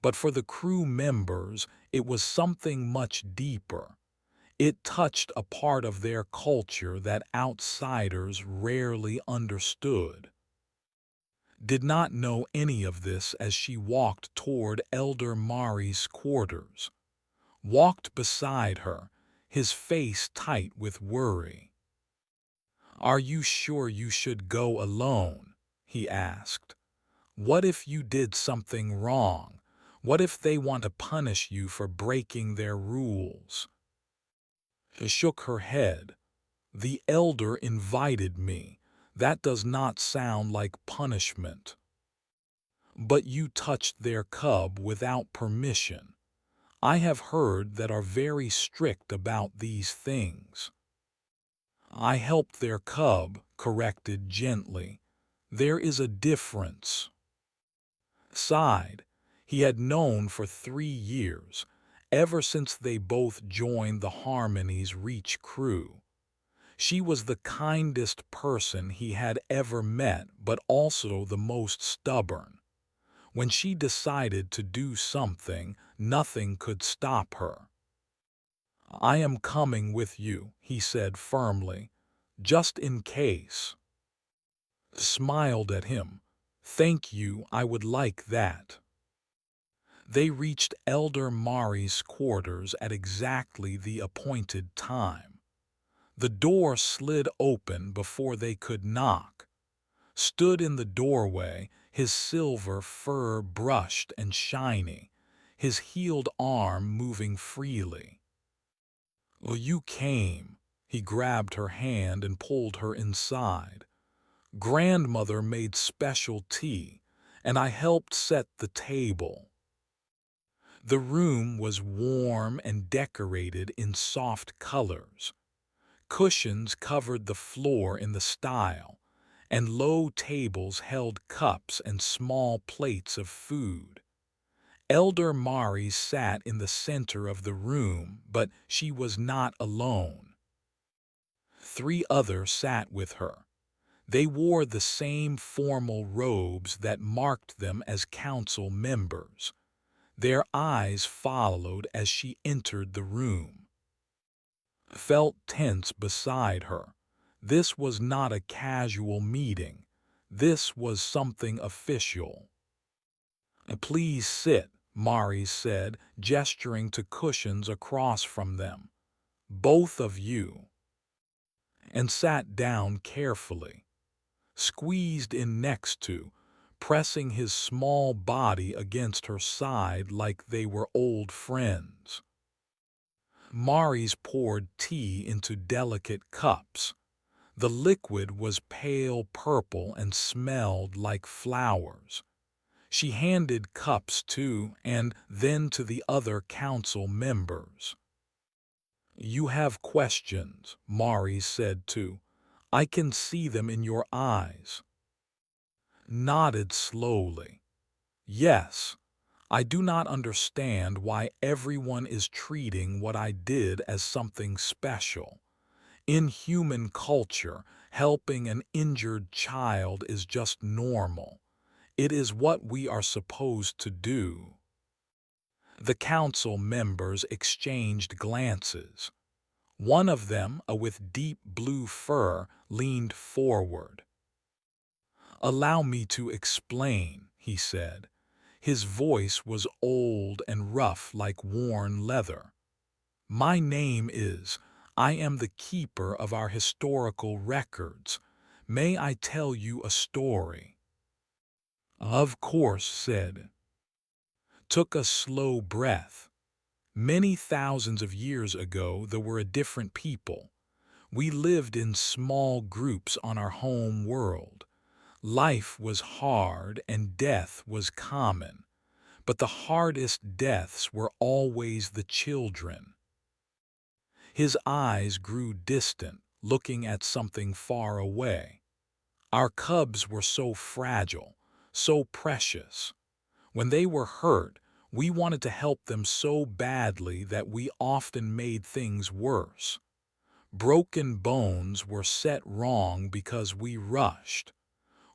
But for the crew members, it was something much deeper. It touched a part of their culture that outsiders rarely understood. Did not know any of this as she walked toward Elder Mari's quarters. Walked beside her, his face tight with worry. "Are you sure you should go alone?" he asked. "What if you did something wrong? What if they want to punish you for breaking their rules?" She shook her head. "The elder invited me. That does not sound like punishment." "But you touched their cub without permission. I have heard that are very strict about these things." "I helped their cub," corrected gently. "There is a difference." Sighed. He had known for 3 years, ever since they both joined the Harmony's Reach crew. She was the kindest person he had ever met, but also the most stubborn. When she decided to do something, nothing could stop her. "I am coming with you," he said firmly, "just in case." Smiled at him. "Thank you, I would like that." They reached Elder Mari's quarters at exactly the appointed time. The door slid open before they could knock. Stood in the doorway, his silver fur brushed and shiny, his healed arm moving freely. "Well, you came." He grabbed her hand and pulled her inside. "Grandmother made special tea, and I helped set the table." The room was warm and decorated in soft colors. Cushions covered the floor in the style, and low tables held cups and small plates of food. Elder Mari sat in the center of the room, but she was not alone. 3 others sat with her. They wore the same formal robes that marked them as council members. Their eyes followed as she entered the room. Felt tense beside her. This was not a casual meeting. This was something official. "Please sit," Mari said, gesturing to cushions across from them. "Both of you." And sat down carefully, squeezed in next to, pressing his small body against her side like they were old friends. Mari's poured tea into delicate cups. The liquid was pale purple and smelled like flowers. She handed cups to and then to the other council members. "You have questions," Mari said too. "I can see them in your eyes." Nodded slowly. "Yes, I do not understand why everyone is treating what I did as something special. In human culture, helping an injured child is just normal. It is what we are supposed to do." The council members exchanged glances. One of them, with deep blue fur, leaned forward. "Allow me to explain," he said. His voice was old and rough like worn leather. "My name is, I am the keeper of our historical records. May I tell you a story?" "Of course," said. Took a slow breath. "Many thousands of years ago there were a different people. We lived in small groups on our home world. Life was hard and death was common, but the hardest deaths were always the children." His eyes grew distant, looking at something far away. "Our cubs were so fragile, so precious. When they were hurt, we wanted to help them so badly that we often made things worse. Broken bones were set wrong because we rushed.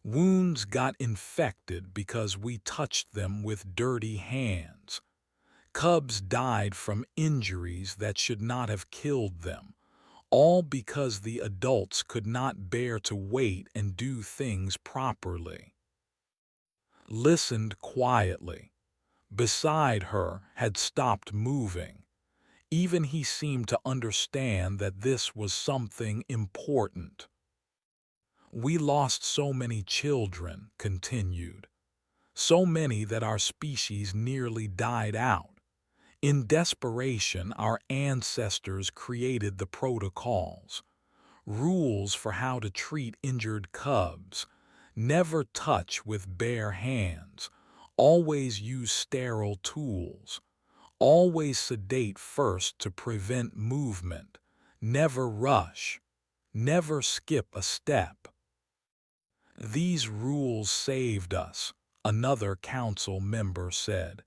Wounds got infected because we touched them with dirty hands. Cubs died from injuries that should not have killed them, all because the adults could not bear to wait and do things properly." Listened quietly. Beside her had stopped moving. Even he seemed to understand that this was something important. "We lost so many children," continued. "So many that our species nearly died out. In desperation, our ancestors created the protocols, rules for how to treat injured cubs. Never touch with bare hands. Always use sterile tools. Always sedate first to prevent movement. Never rush. Never skip a step. These rules saved us," another council member said.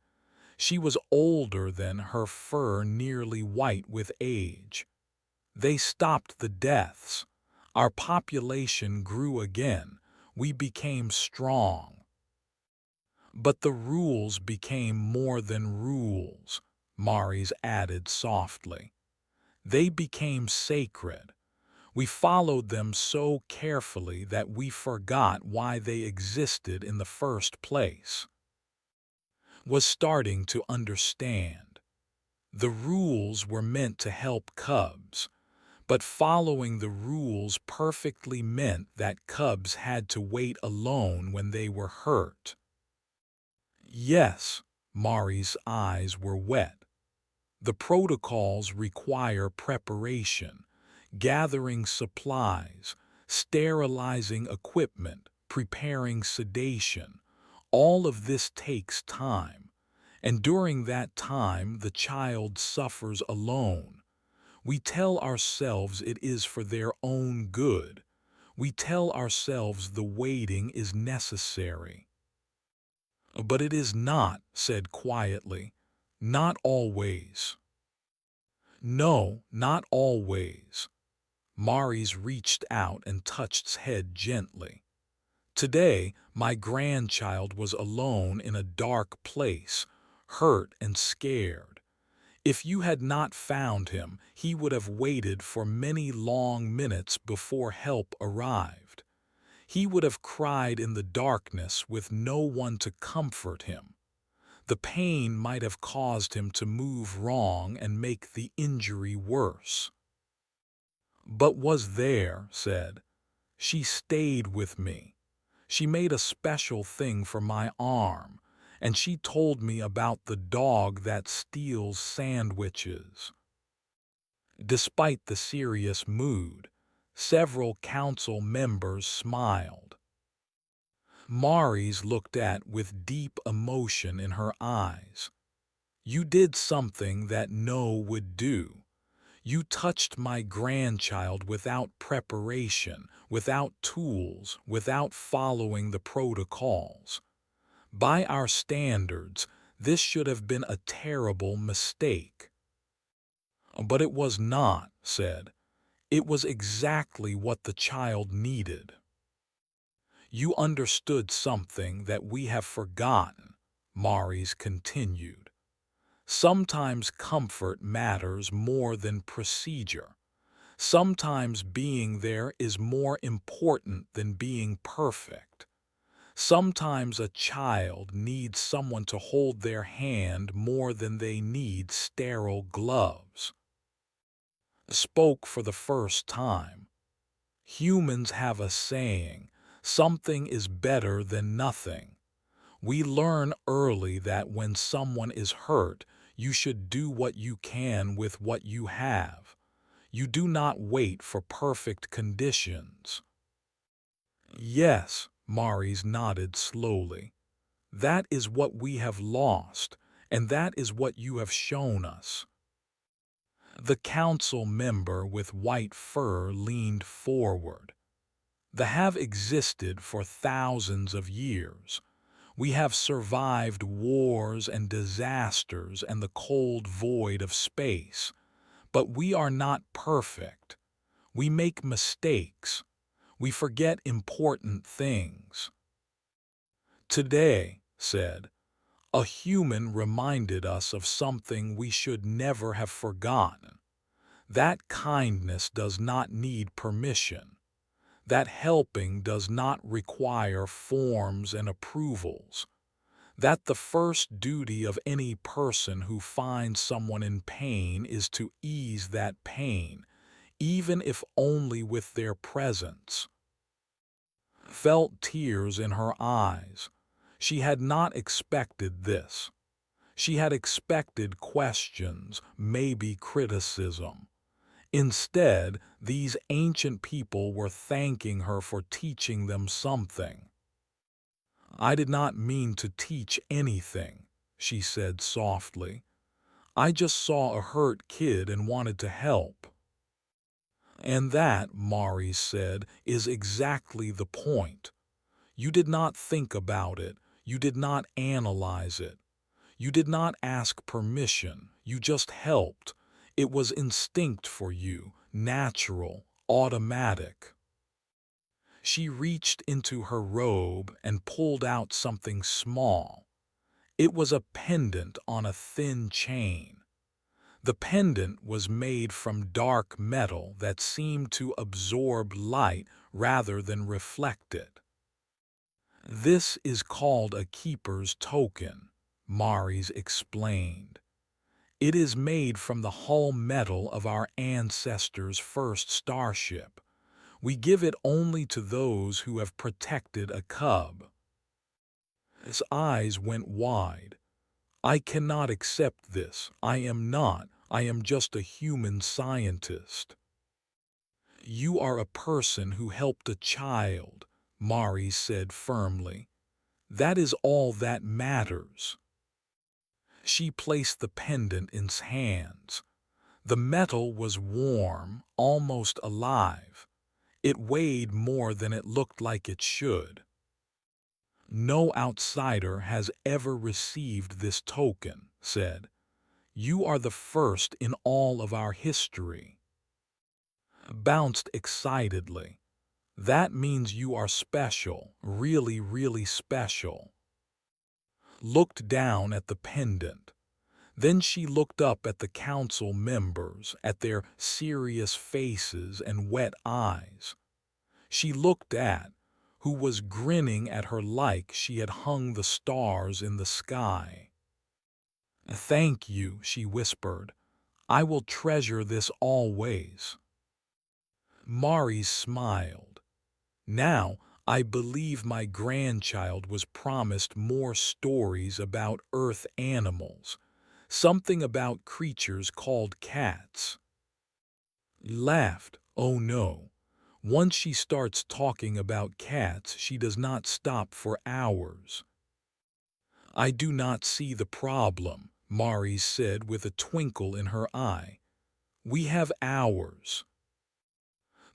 She was older than her fur nearly white with age. "They stopped the deaths. Our population grew again. We became strong." "But the rules became more than rules," Mari's added softly. "They became sacred. We followed them so carefully that we forgot why they existed in the first place." Was starting to understand. The rules were meant to help cubs, but following the rules perfectly meant that cubs had to wait alone when they were hurt. "Yes," Mari's eyes were wet. "The protocols require preparation, gathering supplies, sterilizing equipment, preparing sedation. All of this takes time, and during that time the child suffers alone. We tell ourselves it is for their own good. We tell ourselves the waiting is necessary." "But it is not," said quietly. "Not always." "No, not always." Maurice reached out and touched his head gently. Today, my grandchild was alone in a dark place, hurt and scared. If you had not found him, he would have waited for many long minutes before help arrived. He would have cried in the darkness with no one to comfort him. The pain might have caused him to move wrong and make the injury worse. But was there, said. She stayed with me. She made a special thing for my arm, and she told me about the dog that steals sandwiches. Despite the serious mood, several council members smiled. Maurice looked at with deep emotion in her eyes. You did something that no would do. You touched my grandchild without preparation, without tools, without following the protocols. By our standards, this should have been a terrible mistake. But it was not, said. It was exactly what the child needed. You understood something that we have forgotten, Maurice continued. Sometimes comfort matters more than procedure. Sometimes being there is more important than being perfect. Sometimes a child needs someone to hold their hand more than they need sterile gloves. Spoke for the first time. Humans have a saying, something is better than nothing. We learn early that when someone is hurt, you should do what you can with what you have. You do not wait for perfect conditions. Yes, Maurice nodded slowly. That is what we have lost, and that is what you have shown us. The council member with white fur leaned forward. The have existed for thousands of years. We have survived wars and disasters and the cold void of space. But we are not perfect. We make mistakes. We forget important things. Today, said, a human reminded us of something we should never have forgotten. That kindness does not need permission. That helping does not require forms and approvals. That the first duty of any person who finds someone in pain is to ease that pain, even if only with their presence. Felt tears in her eyes. She had not expected this. She had expected questions, maybe criticism. Instead, these ancient people were thanking her for teaching them something. I did not mean to teach anything, she said softly. I just saw a hurt kid and wanted to help. And that, Maurice said, is exactly the point. You did not think about it. You did not analyze it. You did not ask permission. You just helped. It was instinct for you, natural, automatic. She reached into her robe and pulled out something small. It was a pendant on a thin chain. The pendant was made from dark metal that seemed to absorb light rather than reflect it. This is called a keeper's token, Maurice explained. It is made from the hull metal of our ancestors' first starship. We give it only to those who have protected a cub. His eyes went wide. I cannot accept this. I am just a human scientist. You are a person who helped a child, Maurice said firmly. That is all that matters. She placed the pendant in his hands. The metal was warm, almost alive. It weighed more than it looked like it should. No outsider has ever received this token, said. You are the first in all of our history. bounced excitedly. That means you are special, really, really special. Looked down at the pendant. Then she looked up at the council members, at their serious faces and wet eyes. She looked at who was grinning at her like she had hung the stars in the sky. "Thank you," she whispered. "I will treasure this always." Mari smiled. "Now, I believe my grandchild was promised more stories about Earth animals, something about creatures called cats." Laughed. "Oh no. Once she starts talking about cats, she does not stop for hours." "I do not see the problem," Mari said with a twinkle in her eye. "We have hours."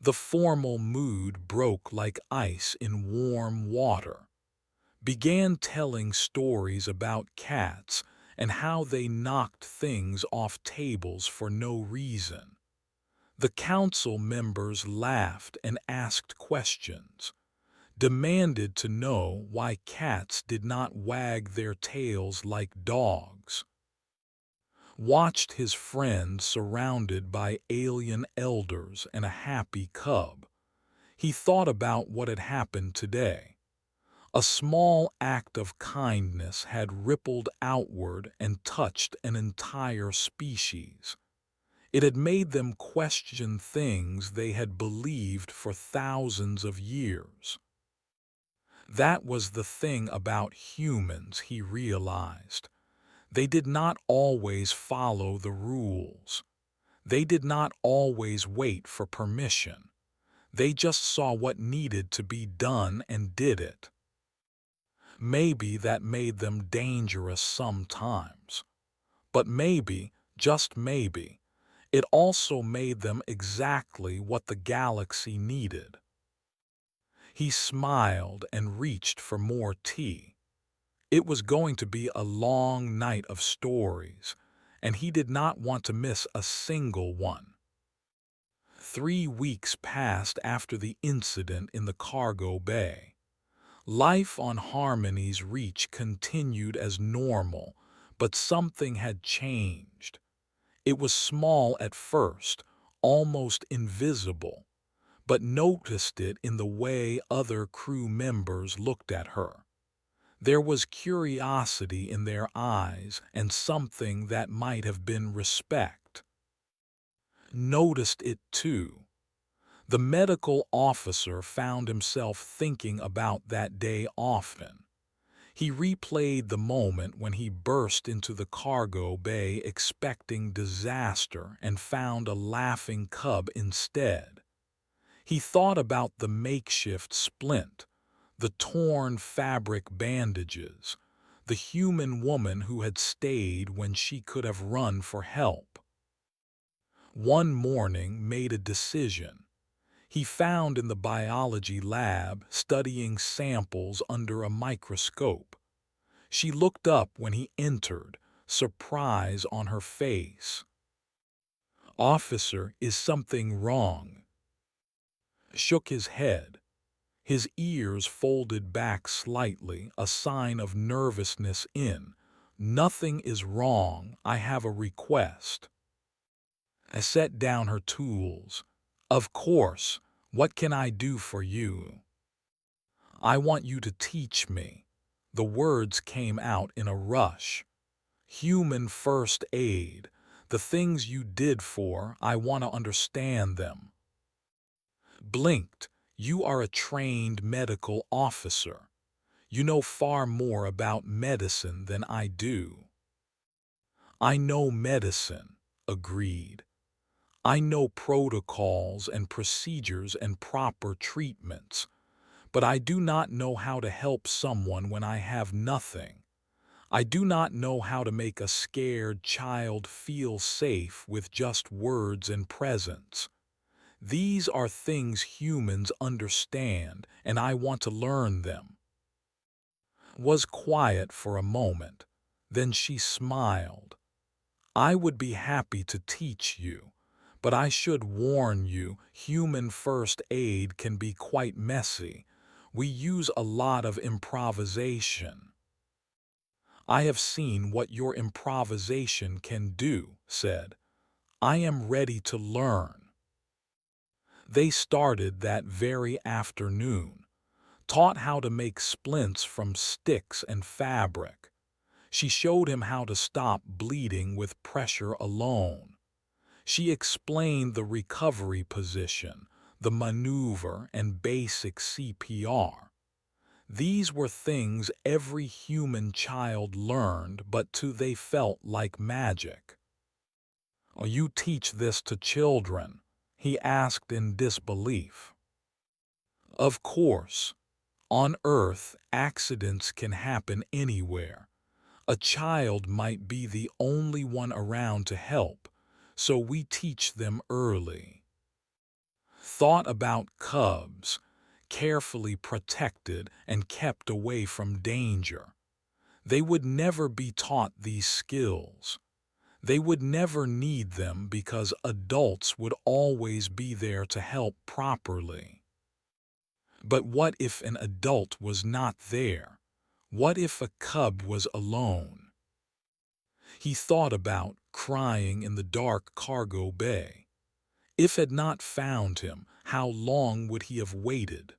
The formal mood broke like ice in warm water. Began telling stories about cats and how they knocked things off tables for no reason. The council members laughed and asked questions, demanded to know why cats did not wag their tails like dogs. Watched his friend surrounded by alien elders and a happy cub. He thought about what had happened today. A small act of kindness had rippled outward and touched an entire species. It had made them question things they had believed for thousands of years. That was the thing about humans, he realized. They did not always follow the rules. They did not always wait for permission. They just saw what needed to be done and did it. Maybe that made them dangerous sometimes. But maybe, just maybe, it also made them exactly what the galaxy needed. He smiled and reached for more tea. It was going to be a long night of stories, and he did not want to miss a single one. 3 weeks passed after the incident in the cargo bay. Life on Harmony's Reach continued as normal, but something had changed. It was small at first, almost invisible, but noticed it in the way other crew members looked at her. There was curiosity in their eyes and something that might have been respect. Noticed it too. The medical officer found himself thinking about that day often. He replayed the moment when he burst into the cargo bay expecting disaster and found a laughing cub instead. He thought about the makeshift splint, the torn fabric bandages, the human woman who had stayed when she could have run for help. One morning made a decision. He found in the biology lab studying samples under a microscope. She looked up when he entered, surprise on her face. "Officer, is something wrong?" Shook his head. His ears folded back slightly, a sign of nervousness in. "Nothing is wrong, I have a request." I set down her tools. "Of course, what can I do for you?" "I want you to teach me." The words came out in a rush. "Human first aid, the things you did I want to understand them." Blinked. "You are a trained medical officer. You know far more about medicine than I do." "I know medicine," agreed. "I know protocols and procedures and proper treatments, but I do not know how to help someone when I have nothing. I do not know how to make a scared child feel safe with just words and presence. These are things humans understand, and I want to learn them." Was quiet for a moment. Then she smiled. "I would be happy to teach you, But I should warn you, human first aid can be quite messy. We use a lot of improvisation." "I have seen what your improvisation can do," said. "I am ready to learn." They started that very afternoon, taught how to make splints from sticks and fabric. She showed him how to stop bleeding with pressure alone. She explained the recovery position, the maneuver, and basic CPR. These were things every human child learned, but to they felt like magic. "Oh, you teach this to children?" he asked in disbelief. "Of course. On Earth, accidents can happen anywhere. A child might be the only one around to help, so we teach them early." Thought about cubs, carefully protected and kept away from danger. They would never be taught these skills. They would never need them because adults would always be there to help properly. But what if an adult was not there? What if a cub was alone? He thought about crying in the dark cargo bay. If had not found him, how long would he have waited?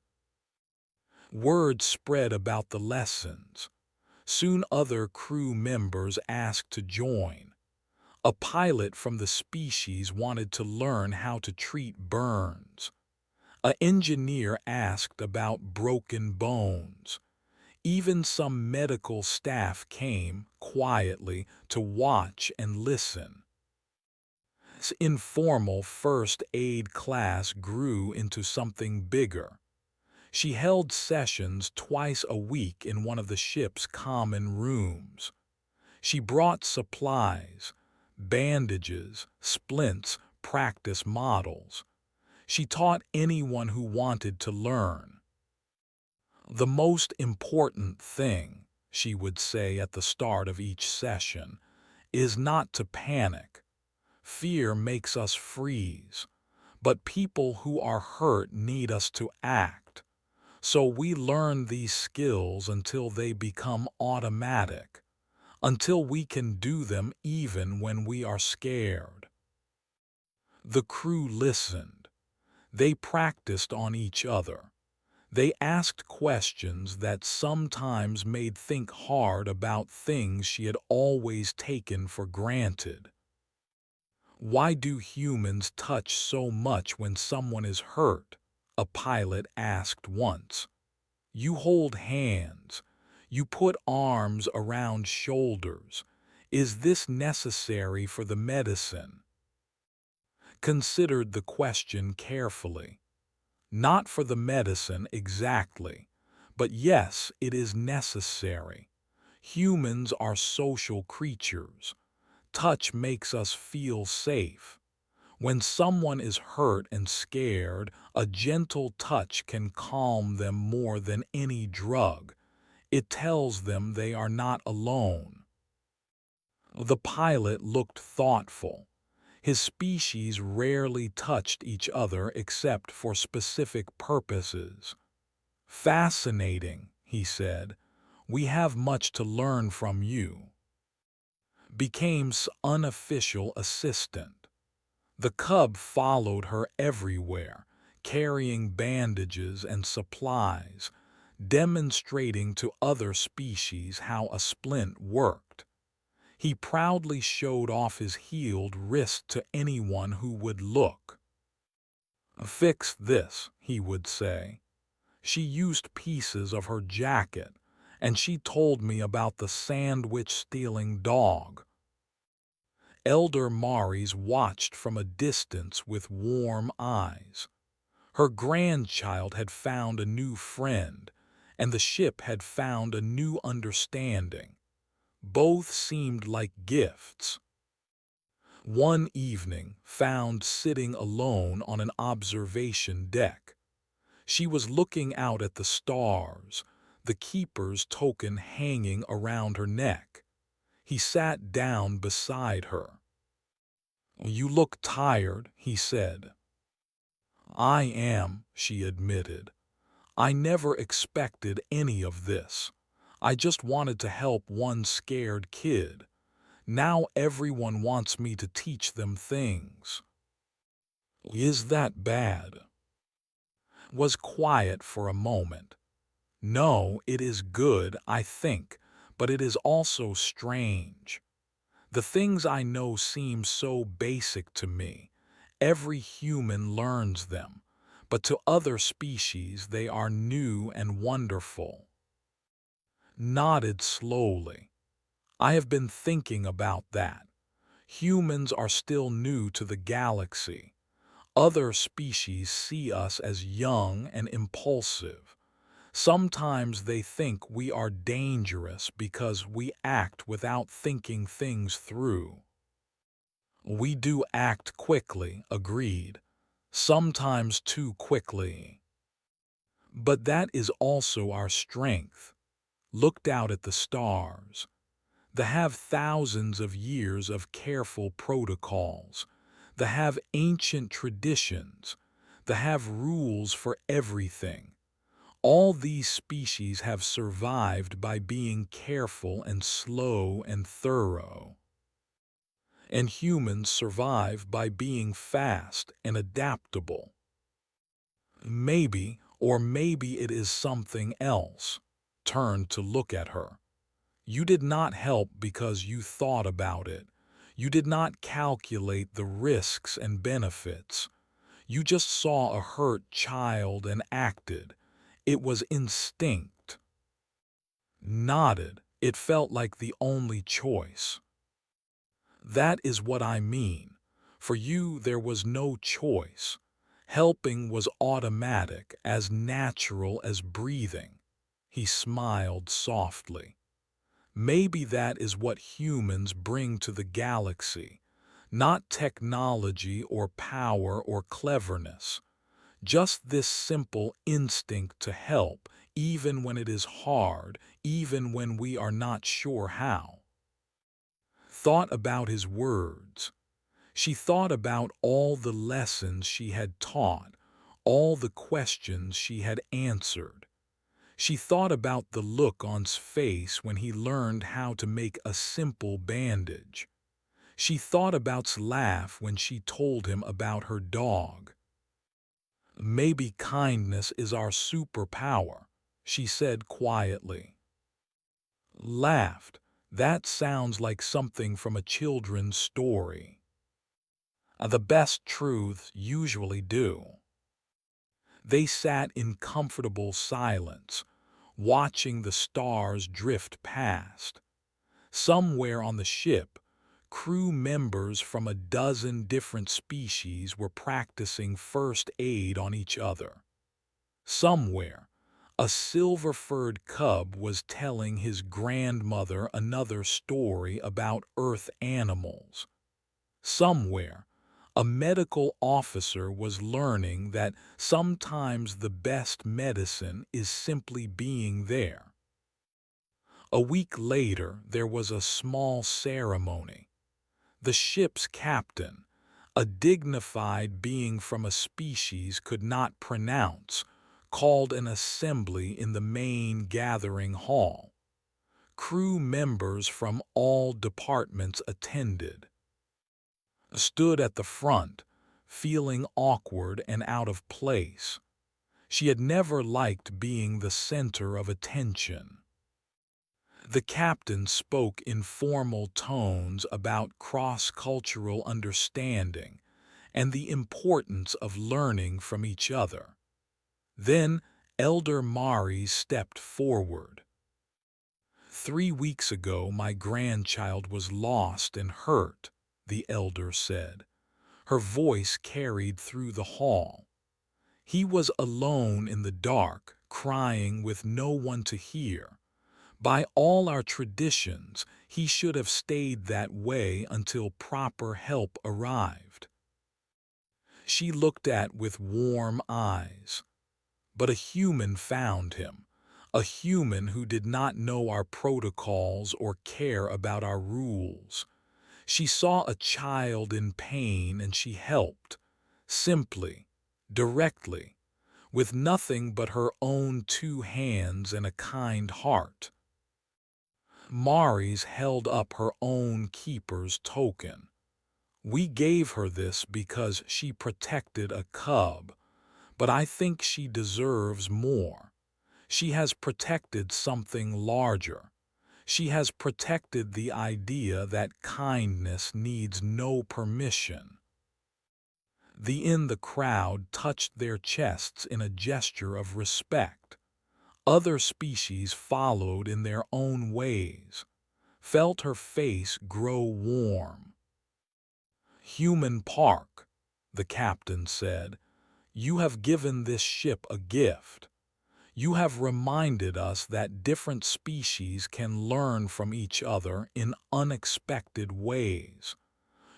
Word spread about the lessons. Soon other crew members asked to join. A pilot from the species wanted to learn how to treat burns. An engineer asked about broken bones. Even some medical staff came, quietly, to watch and listen. This informal first aid class grew into something bigger. She held sessions twice a week in one of the ship's common rooms. She brought supplies, bandages, splints, practice models. She taught anyone who wanted to learn. "The most important thing," she would say at the start of each session, "is not to panic. Fear makes us freeze, but people who are hurt need us to act. So we learn these skills until they become automatic, until we can do them even when we are scared." The crew listened. They practiced on each other. They asked questions that sometimes made think hard about things she had always taken for granted. "Why do humans touch so much when someone is hurt?" a pilot asked once. "You hold hands. You put arms around shoulders. Is this necessary for the medicine?" Considered the question carefully. Not for the medicine exactly, but yes, it is necessary. Humans are social creatures. Touch makes us feel safe. When someone is hurt and scared, a gentle touch can calm them more than any drug. It tells them they are not alone. The pilot looked thoughtful. His species rarely touched each other except for specific purposes. "Fascinating," he said. "We have much to learn from you." Became unofficial assistant. The cub followed her everywhere, carrying bandages and supplies, demonstrating to other species how a splint worked. He proudly showed off his healed wrist to anyone who would look. "Fix this," he would say. She used pieces of her jacket, and she told me about the sandwich-stealing dog. Elder Maris watched from a distance with warm eyes. Her grandchild had found a new friend, and the ship had found a new understanding. Both seemed like gifts. One evening, found sitting alone on an observation deck. She was looking out at the stars, the keeper's token hanging around her neck. He sat down beside her. You look tired, he said. I am, she admitted. I never expected any of this. I just wanted to help one scared kid. Now everyone wants me to teach them things. Is that bad? Was quiet for a moment. No, it is good, I think, but it is also strange. The things I know seem so basic to me. Every human learns them, but to other species they are new and wonderful. Nodded slowly. I have been thinking about that. Humans are still new to the galaxy. Other species see us as young and impulsive. Sometimes they think we are dangerous because we act without thinking things through. We do act quickly, agreed. Sometimes too quickly. But that is also our strength. Looked out at the stars. They have thousands of years of careful protocols. They have ancient traditions. They have rules for everything. All these species have survived by being careful and slow and thorough. And humans survive by being fast and adaptable. Maybe, or maybe it is something else. Turned to look at her. You did not help because you thought about it. You did not calculate the risks and benefits. You just saw a hurt child and acted. It was instinct. Nodded. It felt like the only choice. That is what I mean. For you, there was no choice. Helping was automatic, as natural as breathing. He smiled softly. Maybe that is what humans bring to the galaxy. Not technology or power or cleverness. Just this simple instinct to help, even when it is hard, even when we are not sure how. Thought about his words. She thought about all the lessons she had taught, all the questions she had answered. She thought about the look on his face when he learned how to make a simple bandage. She thought about his laugh when she told him about her dog. Maybe kindness is our superpower, she said quietly. Laughed. That sounds like something from a children's story. The best truths usually do. They sat in comfortable silence, watching the stars drift past. Somewhere on the ship, crew members from a dozen different species were practicing first aid on each other. Somewhere, a silver-furred cub was telling his grandmother another story about Earth animals. Somewhere, a medical officer was learning that sometimes the best medicine is simply being there. A week later, there was a small ceremony. The ship's captain, a dignified being from a species could not pronounce, called an assembly in the main gathering hall. Crew members from all departments attended. Stood at the front, feeling awkward and out of place. She had never liked being the center of attention. The captain spoke in formal tones about cross-cultural understanding and the importance of learning from each other. Then Elder Mari stepped forward. 3 weeks ago my grandchild was lost and hurt, the elder said. Her voice carried through the hall. He was alone in the dark, crying with no one to hear. By all our traditions, he should have stayed that way until proper help arrived. She looked at with warm eyes. But a human found him, a human who did not know our protocols or care about our rules. She saw a child in pain and she helped, simply, directly, with nothing but her own 2 hands and a kind heart. Maris held up her own keeper's token. We gave her this because she protected a cub, but I think she deserves more. She has protected something larger. She has protected the idea that kindness needs no permission. The in the crowd touched their chests in a gesture of respect. Other species followed in their own ways, felt her face grow warm. "Human Park," the captain said, "you have given this ship a gift. You have reminded us that different species can learn from each other in unexpected ways.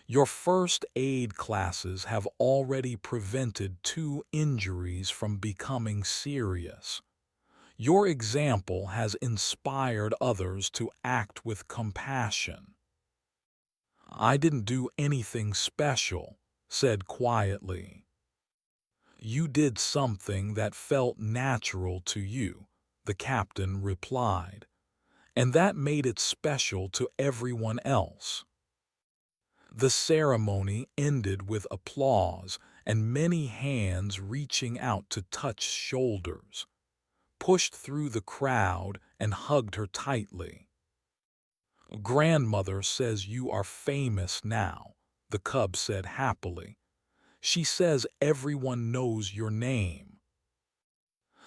Your first aid classes have already prevented 2 injuries from becoming serious. Your example has inspired others to act with compassion." "I didn't do anything special," said quietly. "You did something that felt natural to you," the captain replied, "and that made it special to everyone else." The ceremony ended with applause and many hands reaching out to touch shoulders, pushed through the crowd and hugged her tightly. "Grandmother says you are famous now," the cub said happily. "She says everyone knows your name."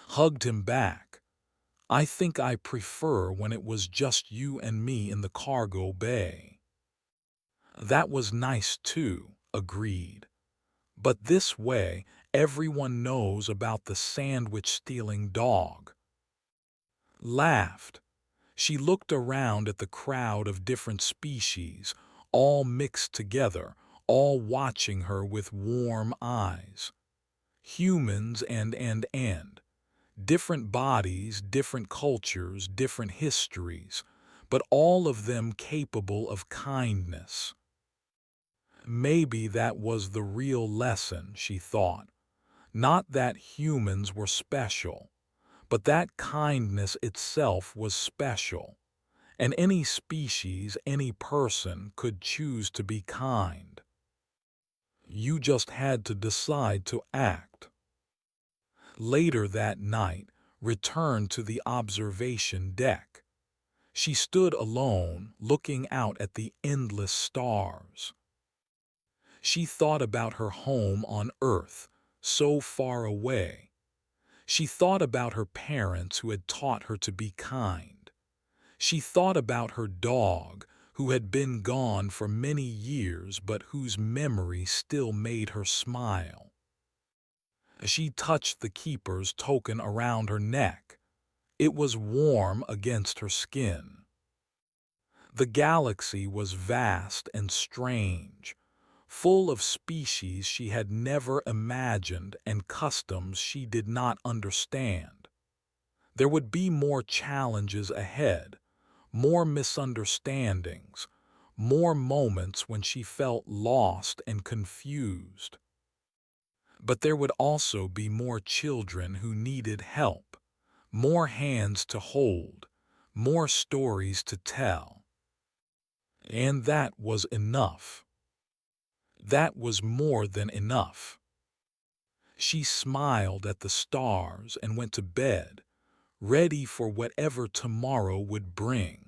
Hugged him back. "I think I prefer when it was just you and me in the cargo bay." "That was nice too," agreed. "But this way, everyone knows about the sandwich-stealing dog." Laughed. She looked around at the crowd of different species, all mixed together, all watching her with warm eyes. Humans and. Different bodies, different cultures, different histories, but all of them capable of kindness. Maybe that was the real lesson, she thought. Not that humans were special, but that kindness itself was special. And any species, any person could choose to be kind. You just had to decide to act. Later that night, returned to the observation deck. She stood alone, looking out at the endless stars. She thought about her home on Earth, so far away. She thought about her parents who had taught her to be kind. She thought about her dog, who had been gone for many years but whose memory still made her smile. She touched the keeper's token around her neck. It was warm against her skin. The galaxy was vast and strange, full of species she had never imagined and customs she did not understand. There would be more challenges ahead, more misunderstandings, more moments when she felt lost and confused. But there would also be more children who needed help, more hands to hold, more stories to tell. And that was enough. That was more than enough. She smiled at the stars and went to bed, ready for whatever tomorrow would bring.